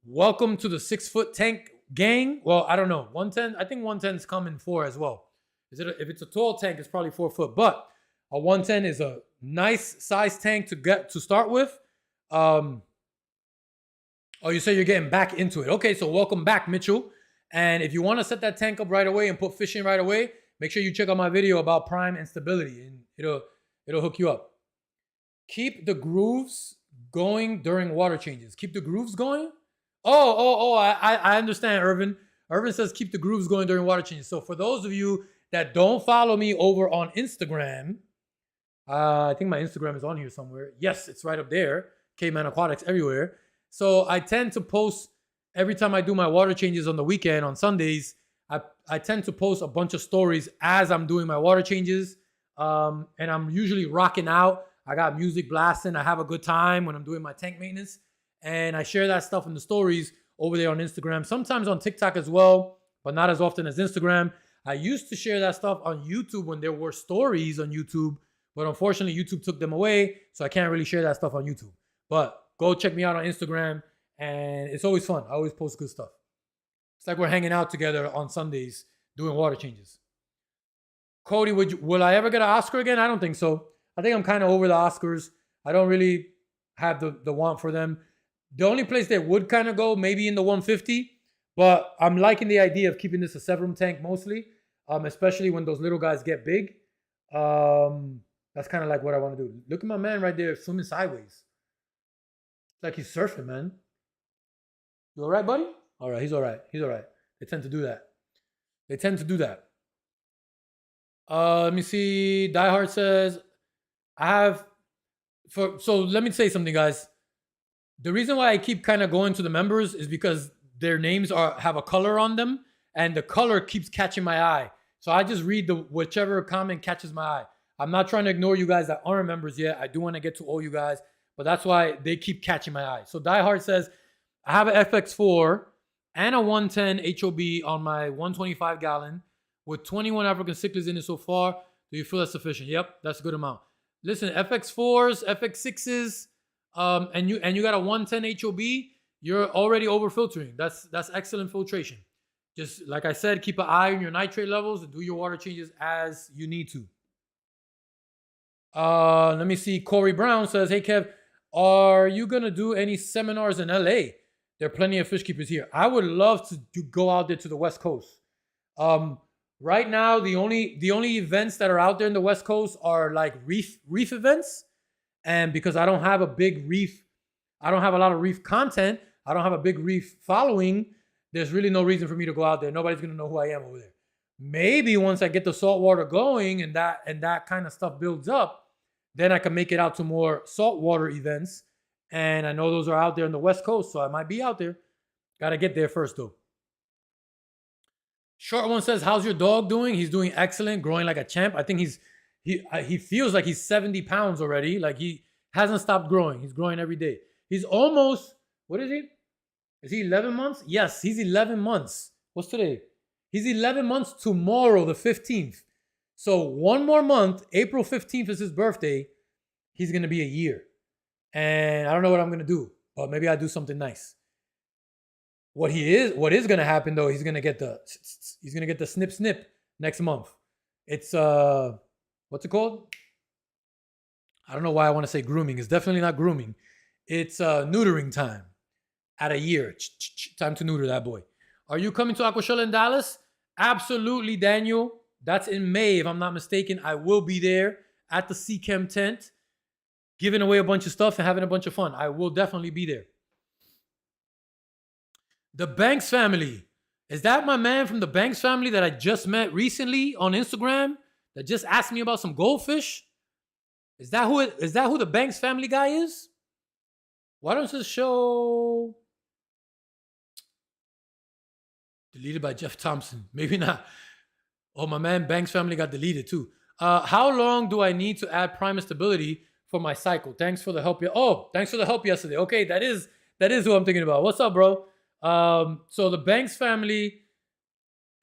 Welcome to the 6-foot tank gang. Well, I don't know. 110, I think 110s come in 4 as well. If it's a tall tank, it's probably 4 foot. But a 110 is a nice size tank to start with. Oh, you say you're getting back into it. Okay, so welcome back, Mitchell. And if you want to set that tank up right away and put fish in right away, make sure you check out my video about prime and stability, and it'll hook you up. Keep the grooves going during water changes. Keep the grooves going? I understand, Irvin. Irvin says keep the grooves going during water changes. So for those of you that don't follow me over on Instagram, I think my Instagram is on here somewhere. Yes, it's right up there. Caveman Aquatics everywhere. So I tend to post every time I do my water changes on the weekend, on Sundays. I tend to post a bunch of stories as I'm doing my water changes. And I'm usually rocking out. I got music blasting. I have a good time when I'm doing my tank maintenance. And I share that stuff in the stories over there on Instagram. Sometimes on TikTok as well, but not as often as Instagram. I used to share that stuff on YouTube when there were stories on YouTube. But unfortunately, YouTube took them away. So I can't really share that stuff on YouTube. But go check me out on Instagram. And it's always fun. I always post good stuff. It's like we're hanging out together on Sundays doing water changes. Cody, will I ever get an Oscar again? I don't think so. I think I'm kind of over the Oscars. I don't really have the want for them. The only place they would kind of go, maybe in the 150, but I'm liking the idea of keeping this a Severum tank mostly, especially when those little guys get big. That's kind of like what I want to do. Look at my man right there swimming sideways. It's like he's surfing, man. You all right, buddy? All right, he's all right. He's all right. They tend to do that. Let me see. Diehard says, so let me say something, guys. The reason why I keep kind of going to the members is because their names have a color on them, and the color keeps catching my eye. So I just read whichever comment catches my eye. I'm not trying to ignore you guys that aren't members yet. I do want to get to all you guys, but that's why they keep catching my eye. So Diehard says, I have an FX4 and a 110 HOB on my 125 gallon with 21 African cichlids in it so far. Do you feel that's sufficient? Yep, that's a good amount. Listen, FX4s, FX6s, and you got a 110 HOB, you're already over filtering. That's excellent filtration. Just like I said, keep an eye on your nitrate levels and do your water changes as you need to. Let me see. Corey Brown says, hey Kev, are you gonna do any seminars in LA? There are plenty of fish keepers here. I would love to go out there to the West Coast. Right now, the only events that are out there in the West Coast are like reef events. And because I don't have a big reef, I don't have a lot of reef content, I don't have a big reef following, there's really no reason for me to go out there. Nobody's gonna know who I am over there. Maybe once I get the saltwater going and that kind of stuff builds up, then I can make it out to more saltwater events. And I know those are out there in the West Coast, so I might be out there. Gotta get there first though. Short one says, "How's your dog doing?" He's doing excellent, growing like a champ. I think he feels like he's 70 pounds already. Like he hasn't stopped growing. He's growing every day. He's almost, what is he? Is he 11 months? Yes, he's 11 months. What's today? He's 11 months tomorrow, the 15th. So one more month, April 15th is his birthday. He's going to be a year. And I don't know what I'm going to do, but maybe I'll do something nice. What is going to happen though, he's going to get the snip snip next month. It's what's it called? I don't know why I want to say grooming. It's definitely not grooming. It's neutering time at a year. Time to neuter that boy. Are you coming to Aquashella in Dallas? Absolutely, Daniel. That's in May, if I'm not mistaken. I will be there at the CChem tent, giving away a bunch of stuff and having a bunch of fun. I will definitely be there. The Banks family. Is that my man from the Banks family that I just met recently on Instagram that just asked me about some goldfish? Is that who the Banks family guy is? Why don't you show? Deleted by Jeff Thompson. Maybe not. Oh, my man Banks family got deleted too. How long do I need to add prime stability for my cycle? Thanks for the help. Thanks for the help yesterday. Okay, that is who I'm thinking about. What's up, bro? So the Banks family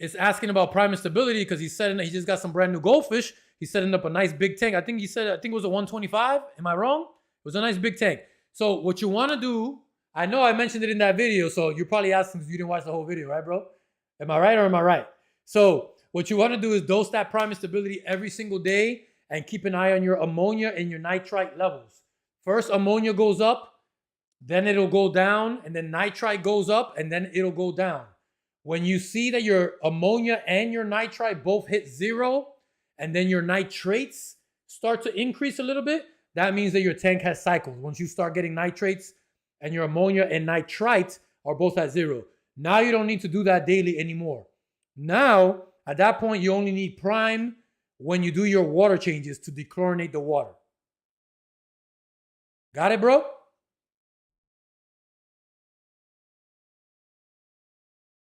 is asking about prime stability because he just got some brand new goldfish. He's setting up a nice big tank. I think it was a 125. Am I wrong? It was a nice big tank. So what you want to do, I know I mentioned it in that video, so you're probably asking if you didn't watch the whole video, right, bro? Am I right or am I right? So what you want to do is dose that prime stability every single day and keep an eye on your ammonia and your nitrite levels. First, ammonia goes up, then it'll go down, and then nitrite goes up, and then it'll go down. When you see that your ammonia and your nitrite both hit 0, and then your nitrates start to increase a little bit, that means that your tank has cycled. Once you start getting nitrates and your ammonia and nitrite are both at 0. Now you don't need to do that daily anymore. Now, at that point, you only need prime when you do your water changes to dechlorinate the water. Got it, bro?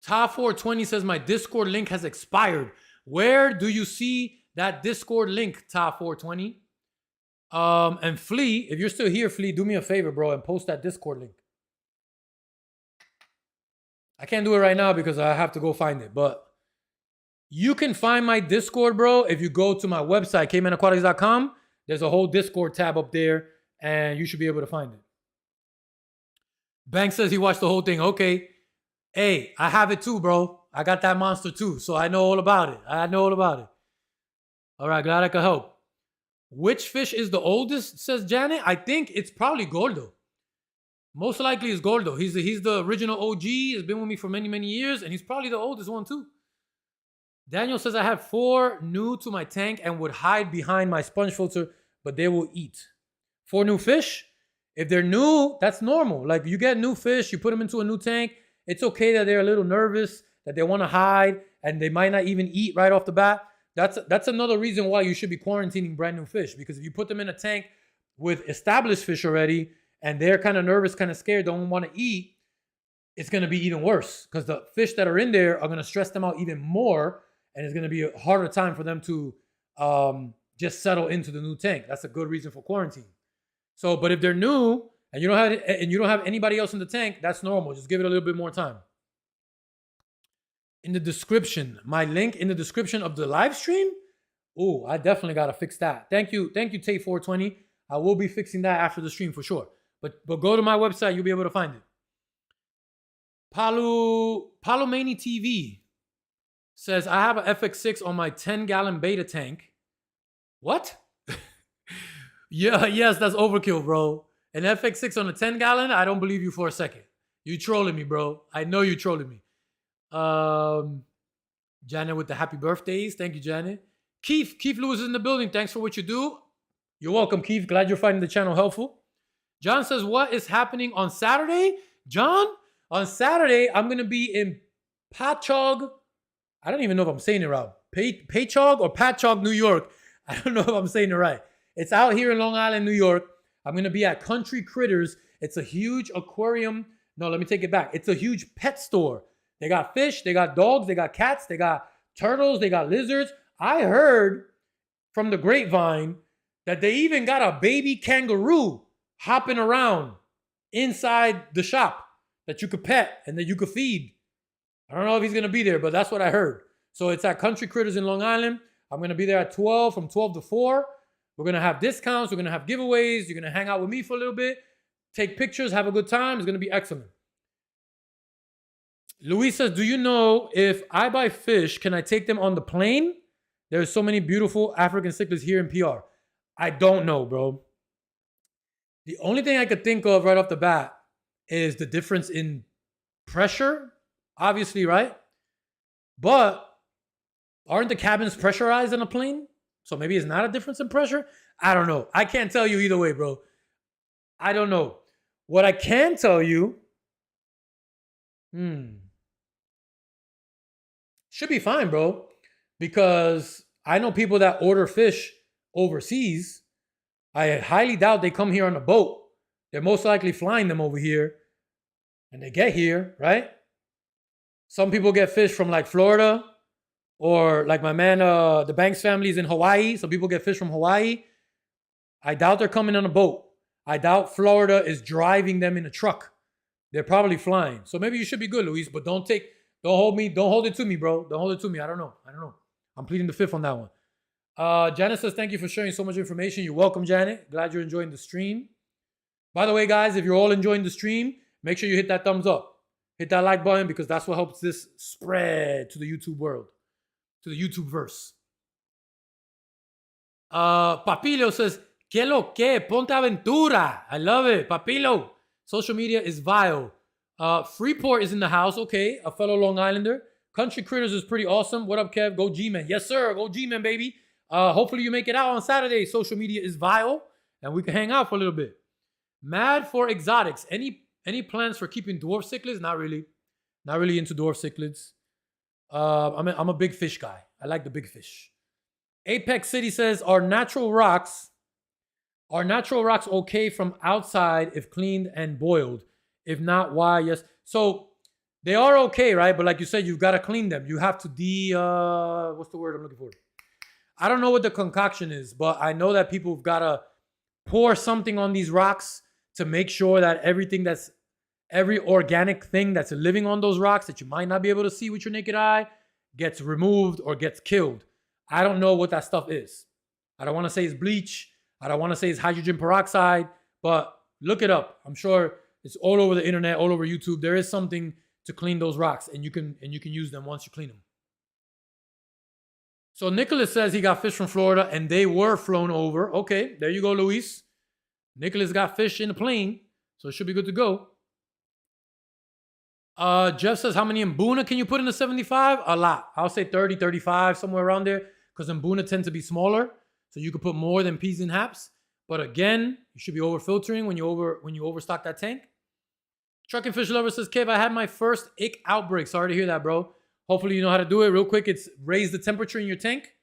Ta420 says my Discord link has expired. Where do you see that Discord link, Ta420? And Flea, if you're still here, Flea, do me a favor, bro, and post that Discord link. I can't do it right now because I have to go find it, but you can find my Discord, bro, if you go to my website, caymanaquatics.com. There's a whole Discord tab up there, and you should be able to find it. Bank says he watched the whole thing. Okay. Hey, I have it too, bro. I got that monster too, so I know all about it. All right, glad I could help. Which fish is the oldest, says Janet? I think it's probably Gordo. Most likely it's Gordo. He's the original OG. He's been with me for many, many years, and he's probably the oldest one too. Daniel says I have 4 new to my tank and would hide behind my sponge filter, but they will eat. 4 new fish? If they're new, that's normal. Like you get new fish, you put them into a new tank. It's okay that they're a little nervous, that they want to hide, and they might not even eat right off the bat. That's another reason why you should be quarantining brand new fish, because if you put them in a tank with established fish already and they're kind of nervous, kind of scared, don't want to eat, it's going to be even worse because the fish that are in there are going to stress them out even more, and it's going to be a harder time for them to just settle into the new tank. That's a good reason for quarantine. So, but if they're new and you don't have anybody else in the tank, that's normal. Just give it a little bit more time. In the description, my link in the description of the live stream. Oh, I definitely got to fix that. Thank you, Tate420. I will be fixing that after the stream for sure. But go to my website, you'll be able to find it. Palomani TV says, I have an FX6 on my 10-gallon beta tank. What? Yeah, yes, that's overkill, bro. An FX6 on a 10-gallon? I don't believe you for a second. You trolling me, bro. I know you trolling me. Janet with the happy birthdays. Thank you, Janet. Keith Lewis is in the building. Thanks for what you do. You're welcome, Keith. Glad you're finding the channel helpful. John says, what is happening on Saturday? John, on Saturday, I'm going to be in Patchogue. I don't even know if I'm saying it right. Patchogue or Patchogue, New York. I don't know if I'm saying it right. It's out here in Long Island, New York. I'm going to be at Country Critters. It's a huge aquarium. No, let me take it back. It's a huge pet store. They got fish, they got dogs, they got cats, they got turtles, they got lizards. I heard from the grapevine that they even got a baby kangaroo hopping around inside the shop that you could pet and that you could feed. I don't know if he's going to be there, but that's what I heard. So it's at Country Critters in Long Island. I'm going to be there at 12, from 12 to 4. We're going to have discounts. We're going to have giveaways. You're going to hang out with me for a little bit, take pictures, have a good time. It's going to be excellent. Luis says, do you know if I buy fish, can I take them on the plane? There's so many beautiful African cichlids here in PR. I don't know, bro. The only thing I could think of right off the bat is the difference in pressure, obviously, right? But aren't the cabins pressurized on a plane? So maybe it's not a difference in pressure? I don't know. I can't tell you either way, bro. I don't know. What I can tell you, should be fine, bro. Because I know people that order fish overseas. I highly doubt they come here on a boat. They're most likely flying them over here. And they get here, right? Some people get fish from like Florida, or like my man, the Banks family is in Hawaii. Some people get fish from Hawaii. I doubt they're coming on a boat. I doubt Florida is driving them in a truck. They're probably flying. So maybe you should be good, Luis, but don't hold it to me, bro. Don't hold it to me. I don't know. I'm pleading the fifth on that one. Janet says, thank you for sharing so much information. You're welcome, Janet. Glad you're enjoying the stream. By the way, guys, if you're all enjoying the stream, make sure you hit that thumbs up. Hit that like button, because that's what helps this spread to the YouTube world, to the YouTube verse. Papilo says, que lo que, ponte aventura. I love it. Papilo. Social media is vile. Freeport is in the house. Okay, a fellow Long Islander. Country Critters is pretty awesome. What up, Kev? Go G-Man. Yes, sir. Go G-Man, baby. Hopefully you make it out on Saturday. Social media is vile, and we can hang out for a little bit. Mad for exotics. Any plans for keeping dwarf cichlids? Not really. Not really into dwarf cichlids. I'm a big fish guy. I like the big fish. Apex City says, are natural rocks okay from outside if cleaned and boiled? If not, why? Yes. So they are okay, right? But like you said, you've got to clean them. You have to what's the word I'm looking for? I don't know what the concoction is, but I know that people have got to pour something on these rocks to make sure that every organic thing that's living on those rocks that you might not be able to see with your naked eye gets removed or gets killed. I don't know what that stuff is. I don't want to say it's bleach. I don't want to say it's hydrogen peroxide, but look it up. I'm sure it's all over the internet, all over YouTube. There is something to clean those rocks, and you can use them once you clean them. So Nicholas says he got fish from Florida and they were flown over. Okay, there you go, Luis. Nicholas got fish in the plane, so it should be good to go. Jeff says, how many Mbuna can you put in the 75? A lot. I'll say 30, 35, somewhere around there, because Mbuna tend to be smaller, so you could put more than peas and haps. But again, you should be over filtering when you overstock that tank. Trucking Fish Lover says, Kev, I had my first ick outbreak. Sorry to hear that, bro. Hopefully you know how to do it. Real quick, it's raise the temperature in your tank.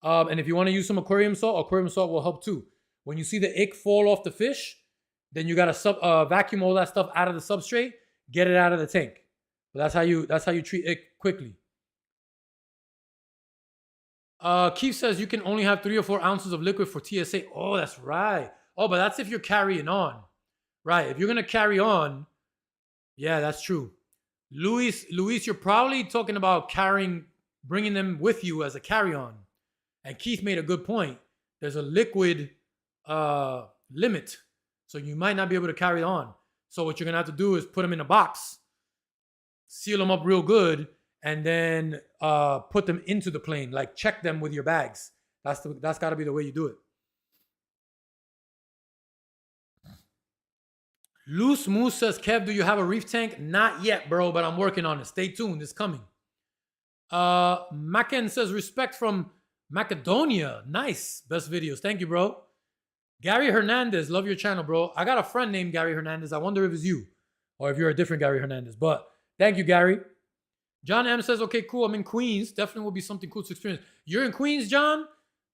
And if you want to use some aquarium salt will help too. When you see the ick fall off the fish, then you got to vacuum all that stuff out of the substrate, get it out of the tank. But that's how you treat ick quickly. Keith says you can only have 3 or 4 ounces of liquid for TSA. Oh, that's right. Oh, but that's if you're carrying on. Right. If you're going to carry on, yeah, that's true. Luis, you're probably talking about bringing them with you as a carry-on. And Keith made a good point. There's a liquid limit, so you might not be able to carry on. So what you're going to have to do is put them in a box, seal them up real good, and then put them into the plane. Like, check them with your bags. That's got to be the way you do it. Loose Moose says, Kev, do you have a reef tank? Not yet, bro, but I'm working on it. Stay tuned. It's coming. Macken says respect from Macedonia. Nice. Best videos. Thank you, bro. Gary Hernandez, love your channel, bro. I got a friend named Gary Hernandez. I wonder if it's you or if you're a different Gary Hernandez. But thank you, Gary. John M says, okay, cool. I'm in Queens. Definitely will be something cool to experience. You're in Queens, John?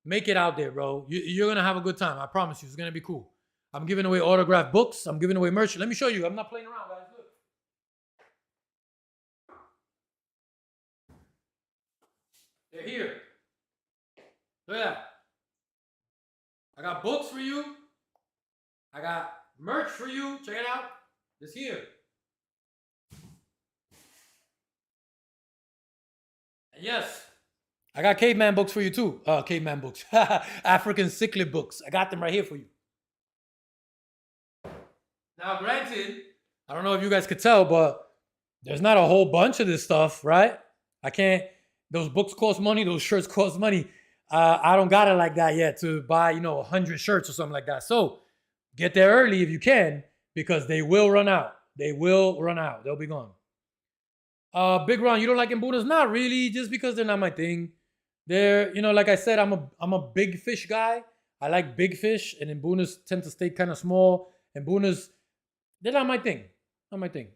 Make it out there, bro. You're going to have a good time. I promise you. It's going to be cool. I'm giving away autographed books. I'm giving away merch. Let me show you. I'm not playing around, guys. Look. They're here. Look at that. I got books for you. I got merch for you. Check it out. It's here. And yes, I got caveman books for you too. Caveman books. African cichlid books. I got them right here for you. Now, granted, I don't know if you guys could tell, but there's not a whole bunch of this stuff, right? I can't. Those books cost money. Those shirts cost money. I don't got it like that yet to buy, 100 shirts or something like that. So get there early if you can, because they will run out. They will run out. They'll be gone. Big Ron, you don't like Mbunas? Not really, just because they're not my thing. They're, like I said, I'm a big fish guy. I like big fish, and Mbunas tend to stay kind of small. Mbunas, they're not my thing. Not my thing.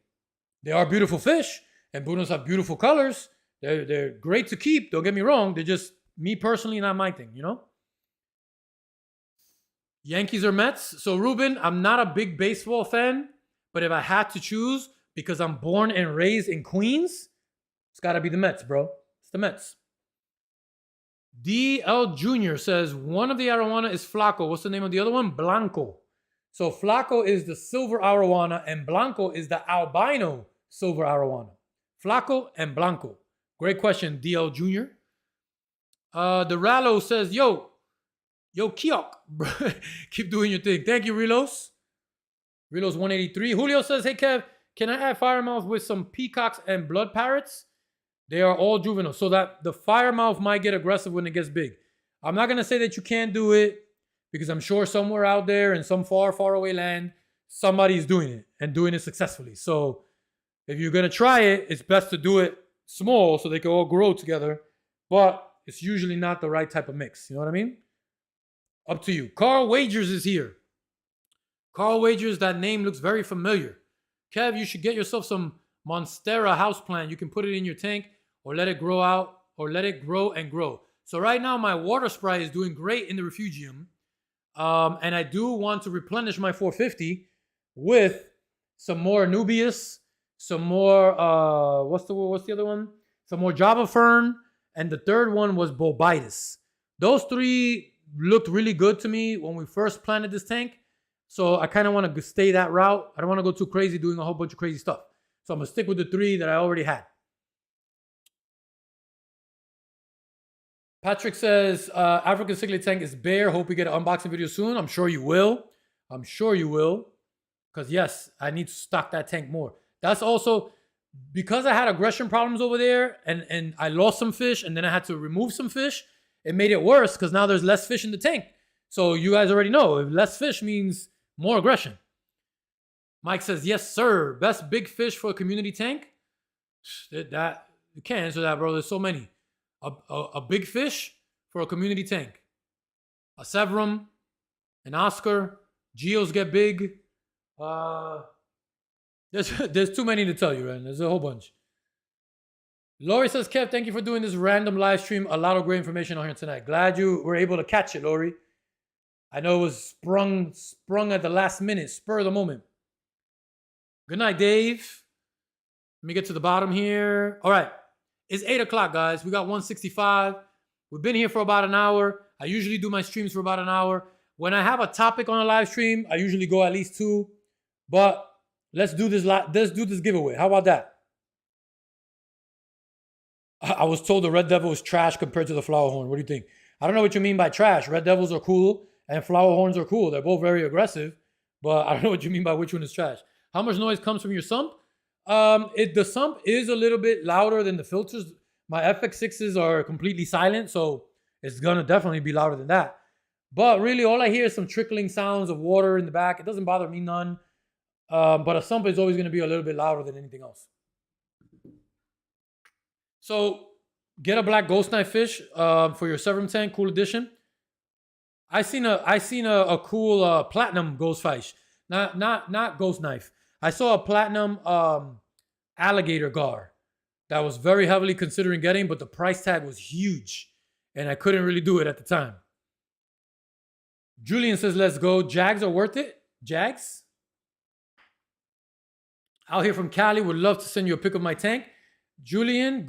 They are beautiful fish, and Mbunas have beautiful colors. They're great to keep. Don't get me wrong. They're just, me personally, not my thing, Yankees or Mets? So, Ruben, I'm not a big baseball fan, but if I had to choose, because I'm born and raised in Queens, it's got to be the Mets, bro. It's the Mets. DL Jr. says, one of the arowana is Flaco. What's the name of the other one? Blanco. So, Flaco is the silver arowana, and Blanco is the albino silver arowana. Flaco and Blanco. Great question, DL Jr. The Rallo says, yo, Kiok, bro. Keep doing your thing. Thank you, Relos. Relos 183. Julio says, hey, Kev, can I add firemouth with some peacocks and blood parrots? They are all juvenile, so that the firemouth might get aggressive when it gets big. I'm not going to say that you can't do it, because I'm sure somewhere out there in some far, far away land, somebody's doing it and doing it successfully. So if you're going to try it, it's best to do it small so they can all grow together. But it's usually not the right type of mix. You know what I mean? Up to you. Carl Wagers is here. Carl Wagers, that name looks very familiar. Kev, you should get yourself some Monstera houseplant. You can put it in your tank or let it grow out or let it grow and grow. So right now, my water sprite is doing great in the refugium. And I do want to replenish my 450 with some more Anubias, some more, what's the other one? Some more Java Fern. And the third one was Bobitis. Those three looked really good to me when we first planted this tank. So I kind of want to stay that route. I don't want to go too crazy doing a whole bunch of crazy stuff. So I'm going to stick with the three that I already had. Patrick says, African cichlid tank is bare. Hope we get an unboxing video soon. I'm sure you will. I'm sure you will. Because yes, I need to stock that tank more. That's also because I had aggression problems over there and I lost some fish and then I had to remove some fish. It made it worse because now there's less fish in the tank. So you guys already know, if less fish means more aggression. Mike says, yes, sir. Best big fish for a community tank? That you can't answer that, bro. There's so many. A big fish for a community tank. A Severum, an Oscar, Geos get big. There's too many to tell you, man. There's a whole bunch. Lori says, Kev, thank you for doing this random live stream. A lot of great information on here tonight. Glad you were able to catch it, Lori. I know it was sprung at the last minute, spur of the moment. Good night, Dave. Let me get to the bottom here. All right. It's 8 o'clock, guys. We got 165. We've been here for about an hour. I usually do my streams for about an hour. When I have a topic on a live stream, I usually go at least 2. But let's do this giveaway. How about that? I was told the Red Devil is trash compared to the Flower Horn. What do you think? I don't know what you mean by trash. Red Devils are cool and Flower Horns are cool. They're both very aggressive, but I don't know what you mean by which one is trash. How much noise comes from your sump? The sump is a little bit louder than the filters. My FX6s are completely silent, so it's gonna definitely be louder than that. But really, all I hear is some trickling sounds of water in the back. It doesn't bother me none. But a sump is always gonna be a little bit louder than anything else. So Get a black ghost knife fish for your Severum tank, cool edition. I seen a cool platinum ghost fish, not ghost knife. I saw a platinum alligator gar that was very heavily considering getting, but the price tag was huge, and I couldn't really do it at the time. Julian says, "Let's go. Jags are worth it. Jags." Out here from Cali, would love to send you a pic of my tank. Julian,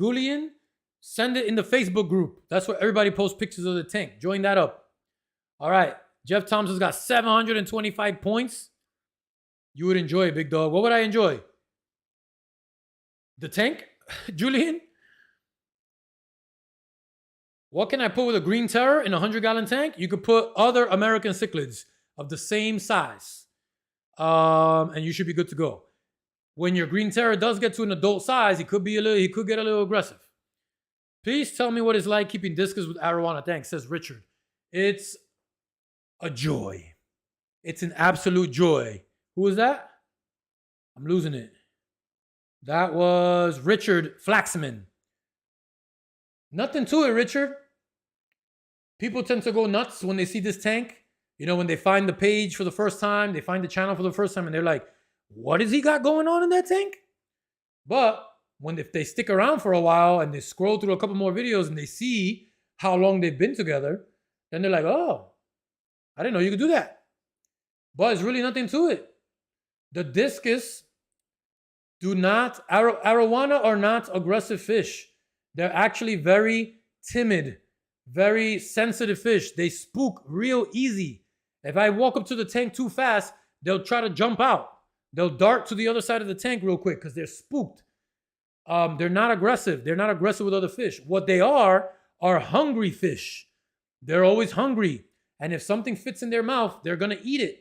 send it in the Facebook group. That's where everybody posts pictures of the tank. Join that up. All right. Jeff Thompson's got 725 points. You would enjoy it, big dog. What would I enjoy? The tank, Julian? What can I put with a green terror in a 100-gallon tank? You could put other American cichlids of the same size. And you should be good to go. When your green terror does get to an adult size, he could get a little aggressive. Please tell me what it's like keeping discus with arowana. Thanks, says Richard. It's a joy. It's an absolute joy. Who was that? I'm losing it. That was Richard Flaxman. Nothing to it, Richard. People tend to go nuts when they see this tank. You know, when they find the page for the first time, they find the channel for the first time, and they're like, what has he got going on in that tank? But if they stick around for a while and they scroll through a couple more videos and they see how long they've been together, then they're like, oh, I didn't know you could do that. But it's really nothing to it. The discus arowana are not aggressive fish. They're actually very timid, very sensitive fish. They spook real easy. If I walk up to the tank too fast, they'll try to jump out. They'll dart to the other side of the tank real quick because they're spooked. They're not aggressive. They're not aggressive with other fish. What they are hungry fish. They're always hungry. And if something fits in their mouth, they're going to eat it.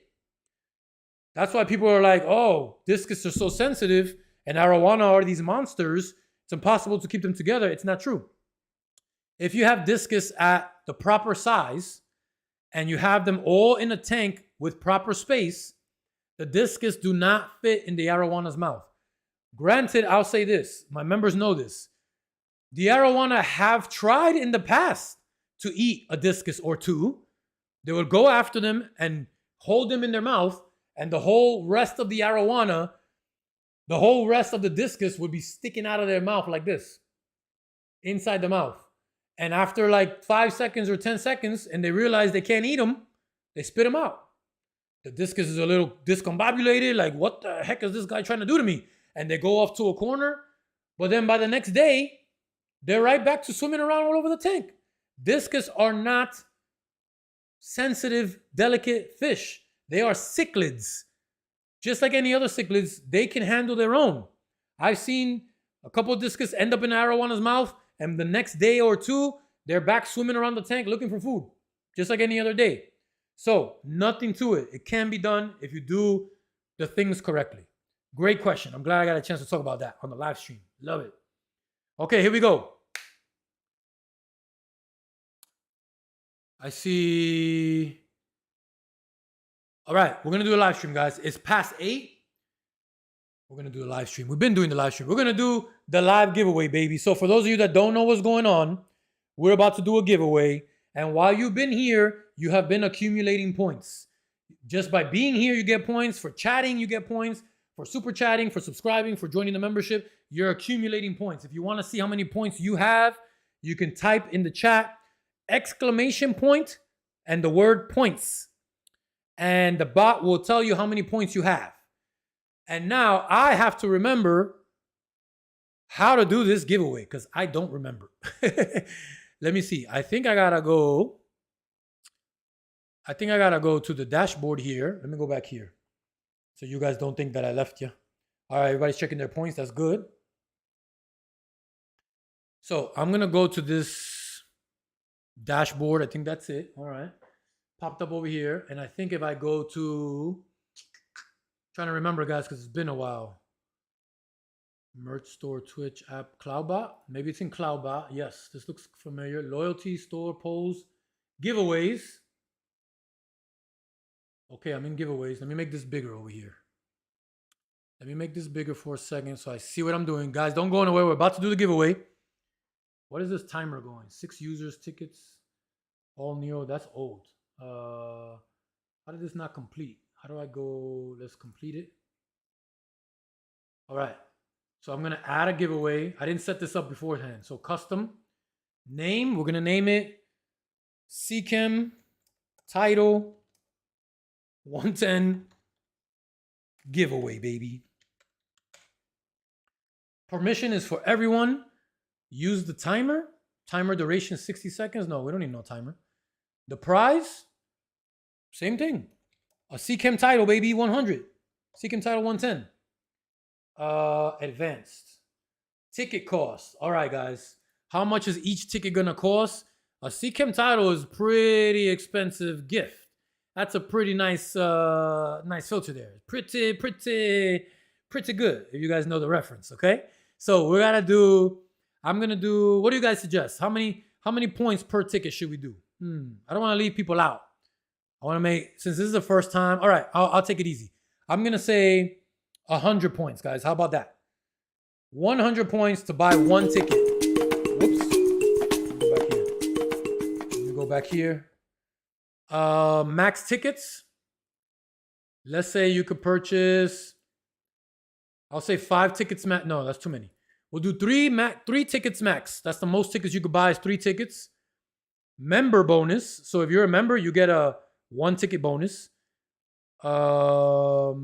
That's why people are like, oh, discus are so sensitive and arowana are these monsters. It's impossible to keep them together. It's not true. If you have discus at the proper size and you have them all in a tank with proper space, the discus do not fit in the arawana's mouth. Granted, I'll say this. My members know this. The arowana have tried in the past to eat a discus or two. They would go after them and hold them in their mouth, and the whole rest of the arowana, the whole rest of the discus would be sticking out of their mouth like this, inside the mouth. And after like 5 seconds or 10 seconds, and they realize they can't eat them, they spit them out. The discus is a little discombobulated, like, what the heck is this guy trying to do to me? And they go off to a corner, but then by the next day, they're right back to swimming around all over the tank. Discus are not sensitive, delicate fish. They are cichlids. Just like any other cichlids, they can handle their own. I've seen a couple of discus end up in arawana's mouth, and the next day or two, they're back swimming around the tank looking for food, just like any other day. So, nothing to it. It can be done if you do the things correctly. Great question. I'm glad I got a chance to talk about that on the live stream. Love it. Okay, here we go. I see. All right, we're going to do a live stream, guys. It's past 8. We're going to do a live stream. We've been doing the live stream. We're going to do the live giveaway, baby. So for those of you that don't know what's going on, we're about to do a giveaway. And while you've been here, you have been accumulating points. Just by being here, you get points. For chatting, you get points. For super chatting, for subscribing, for joining the membership, you're accumulating points. If you want to see how many points you have, you can type in the chat exclamation point and the word points. And the bot will tell you how many points you have. And now I have to remember how to do this giveaway because I don't remember. Let me see. I think I gotta go to the dashboard here. Let me go back here so you guys don't think that I left you. All right, everybody's checking their points. That's good. So I'm gonna go to this dashboard. I think that's it. All right. Popped up over here. And I think if I go to, trying to remember, guys, because it's been a while. Merch store, Twitch app, Cloudbot. Maybe it's in Cloudbot. Yes, this looks familiar. Loyalty store, polls, giveaways. Okay, I'm in giveaways. Let me make this bigger over here. Let me make this bigger for a second so I see what I'm doing. Guys, don't go anywhere. We're about to do the giveaway. What is this timer going? 6 users, tickets, all Neo. That's old. How did this not complete? How do I go? Let's complete it. All right. So I'm going to add a giveaway. I didn't set this up beforehand. So custom name. We're going to name it FishKave title 110 giveaway, baby. Permission is for everyone. Use the timer. Timer duration 60 seconds. No, we don't need no timer. The prize, same thing. A FishKave title, baby, 100. FishKave title 110. Advanced. Ticket cost. All right, guys. How much is each ticket gonna cost? A FishKave title is pretty expensive gift. That's a pretty nice nice filter there. Pretty good, if you guys know the reference, okay? So we're gonna do, I'm gonna do, what do you guys suggest? How many points per ticket should we do? I don't wanna leave people out. I wanna make, since this is the first time, all right, I'll take it easy. I'm gonna say 100 points, guys. How about that? 100 points to buy one ticket. Whoops. Let me go back here. Max tickets. Let's say you could purchase, I'll say 5 tickets max. No, that's too many. We'll do 3 tickets max. That's the most tickets you could buy is 3 tickets. Member bonus. So if you're a member, you get a 1 ticket bonus. The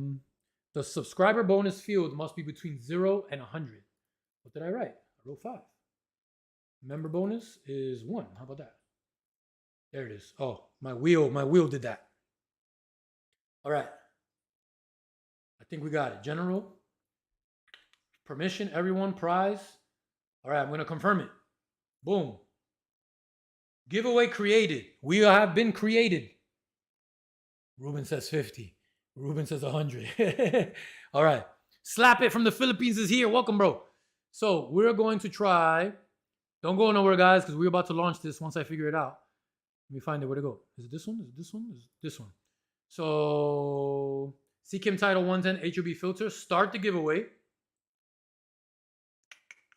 subscriber bonus field must be between 0 and 100. What did I write? I wrote 5. Member bonus is 1. How about that? There it is. Oh, my wheel did that. All right. I think we got it. General. Permission, everyone, prize. All right, I'm going to confirm it. Boom. Giveaway created. We have been created. Ruben says 50. Ruben says 100. All right. Slap It from the Philippines is here. Welcome, bro. So we're going to try. Don't go nowhere, guys, because we're about to launch this once I figure it out. Let me find it. Where to go? Is it this one? Is it this one? Is it this one? So FishKave title 110 HOB filter. Start the giveaway.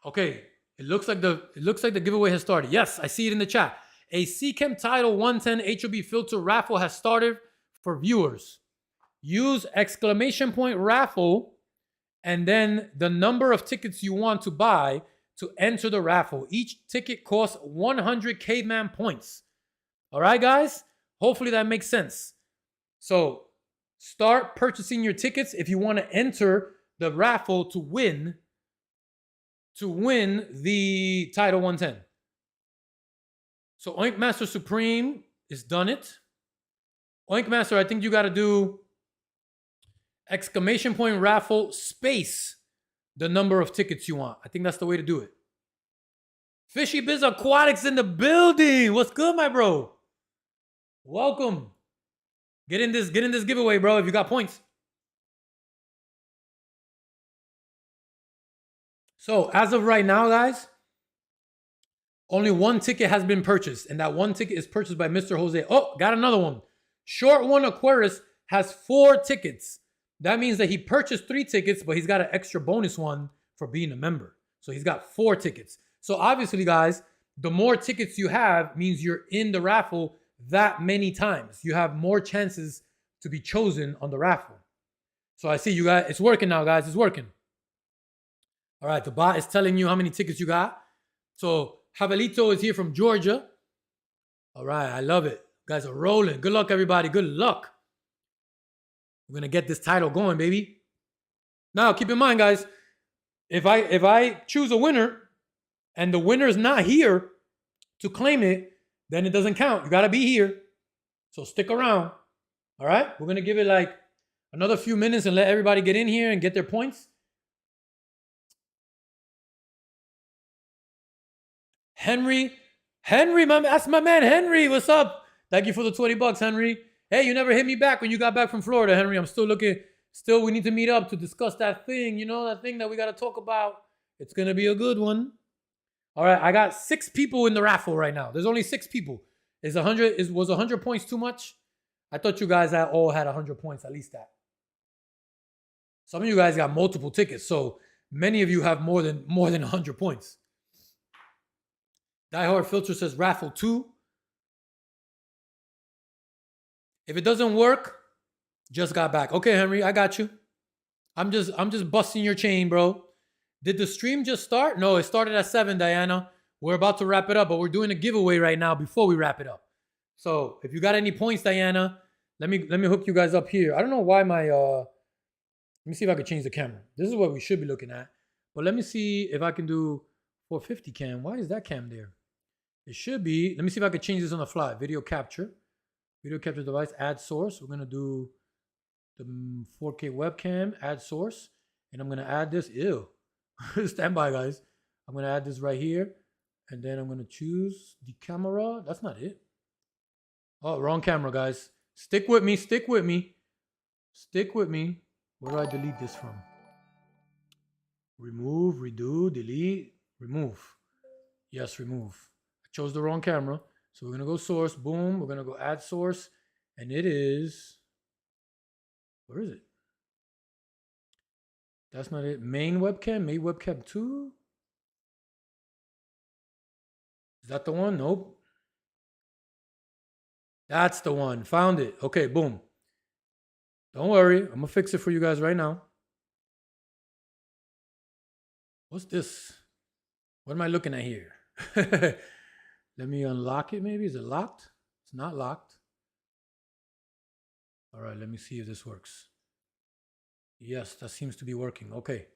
Okay. It looks like the giveaway has started. Yes, I see it in the chat. A FishKave title 110 HOB filter raffle has started for viewers. Use exclamation point raffle and then the number of tickets you want to buy to enter the raffle. Each ticket costs 100 caveman points. All right, guys? Hopefully that makes sense. So start purchasing your tickets if you want to enter the raffle to win the Title 110. So Oink Master Supreme is done it. Oink Master, I think you got to do exclamation point raffle space the number of tickets you want. I think that's the way to do it. Fishy Biz Aquatics in the building. What's good, my bro? Welcome. Get in this giveaway, bro, if you got points. So as of right now, guys, only 1 ticket has been purchased, and that 1 ticket is purchased by Mr. Jose. Oh, got another one. Short One Aquarius has 4 tickets. That means that he purchased 3 tickets, but he's got an extra bonus one for being a member. So he's got 4 tickets. So obviously, guys, the more tickets you have means you're in the raffle that many times. You have more chances to be chosen on the raffle. So I see you guys. It's working now, guys. It's working. All right. The bot is telling you how many tickets you got. So Javelito is here from Georgia. All right. I love it. You guys are rolling. Good luck, everybody. Good luck. We're going to get this title going, baby. Now, keep in mind, guys, if I choose a winner and the winner is not here to claim it, then it doesn't count. You got to be here. So stick around. All right? We're going to give it like another few minutes and let everybody get in here and get their points. Henry, that's my man, Henry. What's up? Thank you for the $20, Henry. Hey, you never hit me back when you got back from Florida, Henry. I'm still looking. Still, we need to meet up to discuss that thing. You know, that thing that we got to talk about. It's going to be a good one. All right, I got 6 people in the raffle right now. There's only 6 people. Was 100 points too much? I thought you guys all had 100 points, at least that. Some of you guys got multiple tickets, so many of you have more than 100 points. Die Hard Filter says raffle 2. If it doesn't work, just got back. Okay, Henry, I got you. I'm just busting your chain, bro. Did the stream just start? No, it started at 7, Diana. We're about to wrap it up, but we're doing a giveaway right now before we wrap it up. So if you got any points, Diana, let me hook you guys up here. I don't know why my let me see if I can change the camera. This is what we should be looking at. But let me see if I can do 450 cam. Why is that cam there? It should be. Let me see if I can change this on the fly. Video capture. Video capture device, add source. We're going to do the 4K webcam, add source. And I'm going to add this. Ew. Stand by, guys. I'm going to add this right here. And then I'm going to choose the camera. That's not it. Oh, wrong camera, guys. Stick with me. Stick with me. Stick with me. Where do I delete this from? Remove, redo, delete, remove. Yes, remove. I chose the wrong camera. So we're going to go source. Boom. We're going to go add source. And it is... Where is it? That's not it. Main webcam. Main webcam 2. Is that the one? Nope. That's the one. Found it. Okay, boom. Don't worry. I'm going to fix it for you guys right now. What's this? What am I looking at here? Let me unlock it maybe. Is it locked? It's not locked. All right, let me see if this works. Yes, that seems to be working. Okay.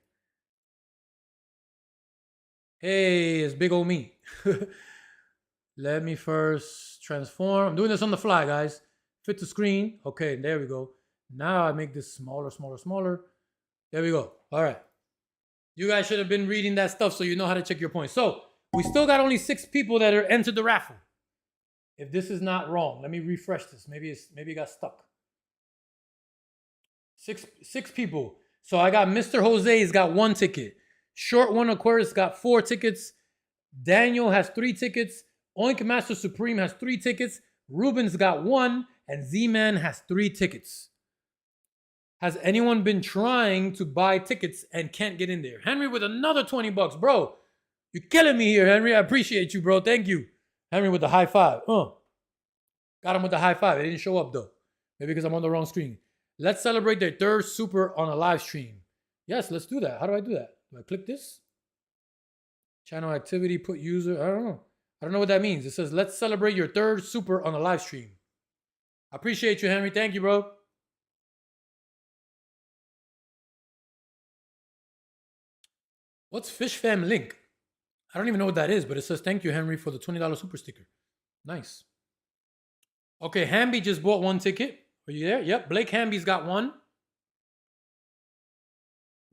Hey, it's big old me. Let me first transform. I'm doing this on the fly, guys. Fit the screen. Okay, there we go. Now I make this smaller, smaller, smaller. There we go. All right. You guys should have been reading that stuff so you know how to check your points. So we still got only 6 people that are entered the raffle. If this is not wrong, let me refresh this. Maybe it got stuck. Six people. So I got Mr. Jose's got 1 ticket. Short One Aquarius got 4 tickets. Daniel has 3 tickets. Oink Master Supreme has 3 tickets. Ruben's got 1. And Z-Man has 3 tickets. Has anyone been trying to buy tickets and can't get in there? Henry with another 20 bucks. Bro, you're killing me here, Henry. I appreciate you, bro. Thank you. Henry with the high five. Got him with the high five. It didn't show up, though. Maybe because I'm on the wrong screen. Let's celebrate their 3rd super on a live stream. Yes, let's do that. How do I do that? Do I click this? Channel activity, put user. I don't know. I don't know what that means. It says, let's celebrate your 3rd super on a live stream. I appreciate you, Henry. Thank you, bro. What's FishFam link? I don't even know what that is, but it says, thank you, Henry, for the $20 super sticker. Nice. Okay, Hamby just bought 1 ticket. Are you there? Yep, Blake Hamby's got 1.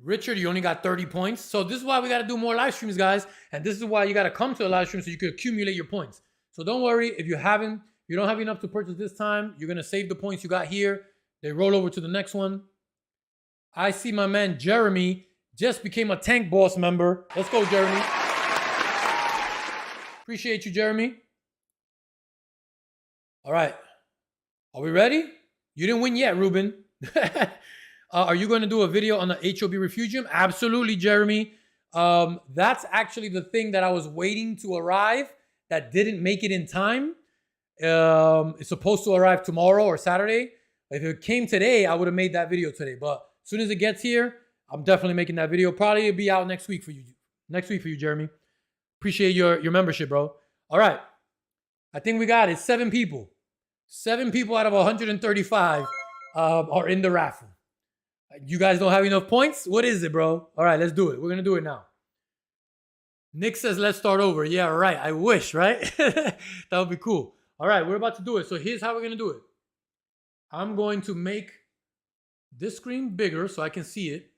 Richard, you only got 30 points. So this is why we got to do more live streams, guys. And this is why you got to come to a live stream so you can accumulate your points. So don't worry, if you don't have enough to purchase this time, you're going to save the points you got here. They roll over to the next one. I see my man Jeremy just became a Tank Boss member. Let's go, Jeremy. Appreciate you, Jeremy. All right. Are we ready? You didn't win yet, Ruben. Are you going to do a video on the HOB Refugium? Absolutely, Jeremy. That's actually the thing that I was waiting to arrive that didn't make it in time. It's supposed to arrive tomorrow or Saturday. If it came today, I would have made that video today. But as soon as it gets here, I'm definitely making that video. Probably it'll be out next week for you. Next week for you, Jeremy. Appreciate your membership, bro. All right. I think we got it. 7 people. 7 people out of 135 are in the raffle. You guys don't have enough points? What is it, bro? All right, let's do it. We're going to do it now. Nick says, let's start over. Yeah, right. I wish, right? That would be cool. All right, we're about to do it. So here's how we're going to do it. I'm going to make this screen bigger so I can see it.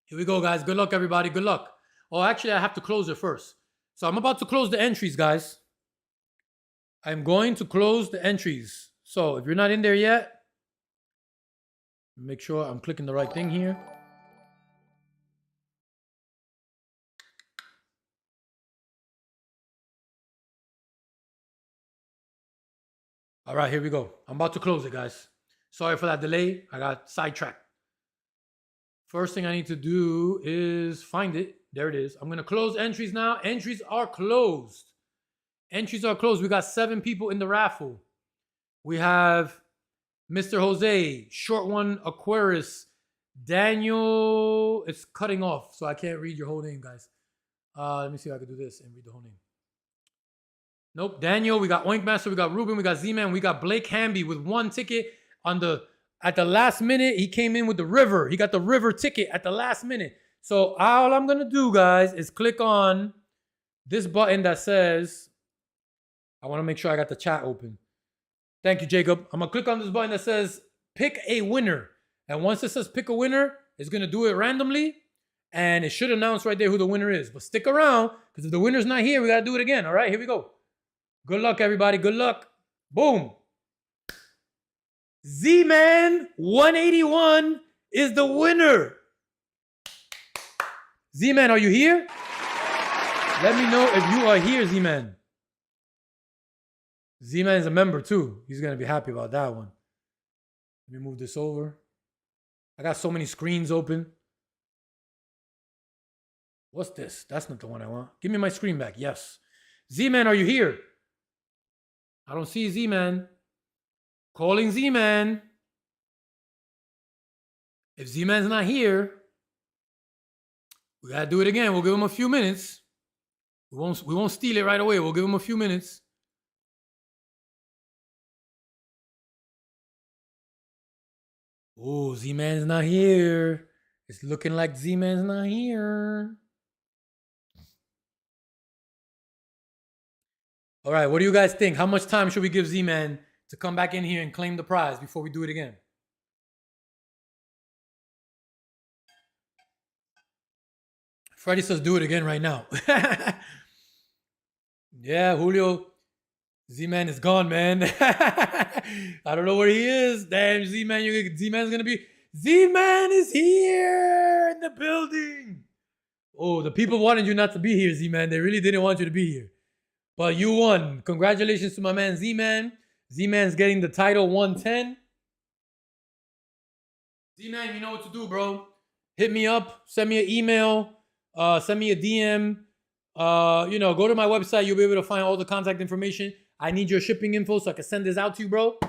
Here we go, guys. Good luck, everybody. Good luck. Oh, actually, I have to close it first. So I'm about to close the entries, guys. I'm going to close the entries. So if you're not in there yet, make sure I'm clicking the right thing here. All right, here we go. I'm about to close it, guys. Sorry for that delay. I got sidetracked. First thing I need to do is find it. There it is. I'm going to close entries now. Entries are closed. Entries are closed. We got 7 people in the raffle. We have Mr. Jose, short one, Aquarius, Daniel. It's cutting off, so I can't read your whole name, guys. Let me see if I can do this and read the whole name. Nope. Daniel, we got Oinkmaster, we got Ruben, we got Z-Man, we got Blake Hamby with 1 ticket at the last minute. He came in with the river. He got the river ticket at the last minute. So all I'm gonna do, guys, is click on this button that says, I want to make sure I got the chat open. Thank you, Jacob. I'm gonna click on this button that says pick a winner. And once it says pick a winner, it's gonna do it randomly. And it should announce right there who the winner is. But stick around, because if the winner's not here, we gotta do it again. All right, here we go. Good luck, everybody. Good luck. Boom. Z-Man 181 is the winner. Z-Man, are you here? Let me know if you are here, Z-Man. Z-Man is a member too. He's going to be happy about that one. Let me move this over. I got so many screens open. What's this? That's not the one I want. Give me my screen back. Yes. Z-Man, are you here? I don't see Z-Man. Calling Z-Man. If Z-Man's not here, we gotta do it again. We'll give him a few minutes. We won't steal it right away. We'll give him a few minutes. Oh, Z-Man's not here. It's looking like Z-Man's not here. All right, what do you guys think? How much time should we give Z-Man to come back in here and claim the prize before we do it again? Freddie says do it again right now. Yeah, Julio. Z-Man is gone, man. I don't know where he is. Damn, Z-Man, Z-Man's gonna be... Z-Man is here in the building. Oh, the people wanted you not to be here, Z-Man. They really didn't want you to be here. But you won. Congratulations to my man Z-Man. Z-Man's getting the title 110. Z-Man, you know what to do, bro. Hit me up. Send me an email. Send me a DM. Go to my website. You'll be able to find all the contact information. I need your shipping info so I can send this out to you, bro.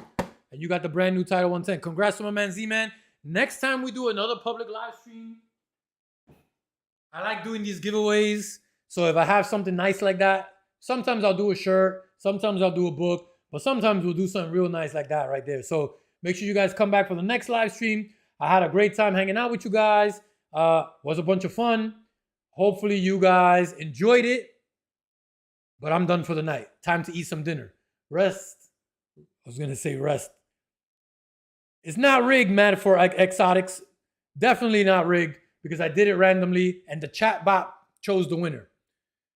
And you got the brand new title 110. Congrats to my man Z-Man. Next time we do another public live stream, I like doing these giveaways. So if I have something nice like that, sometimes I'll do a shirt. Sometimes I'll do a book. But sometimes we'll do something real nice like that right there. So make sure you guys come back for the next live stream. I had a great time hanging out with you guys. Was a bunch of fun. Hopefully you guys enjoyed it. But I'm done for the night. Time to eat some dinner. Rest. I was going to say rest. It's not rigged, man, for exotics. Definitely not rigged, because I did it randomly and the chat bot chose the winner.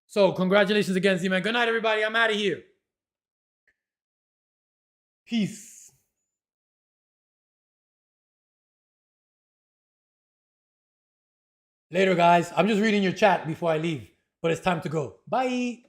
So congratulations again, Z-Man. Good night, everybody. I'm out of here. Peace. Later, guys. I'm just reading your chat before I leave, but it's time to go. Bye.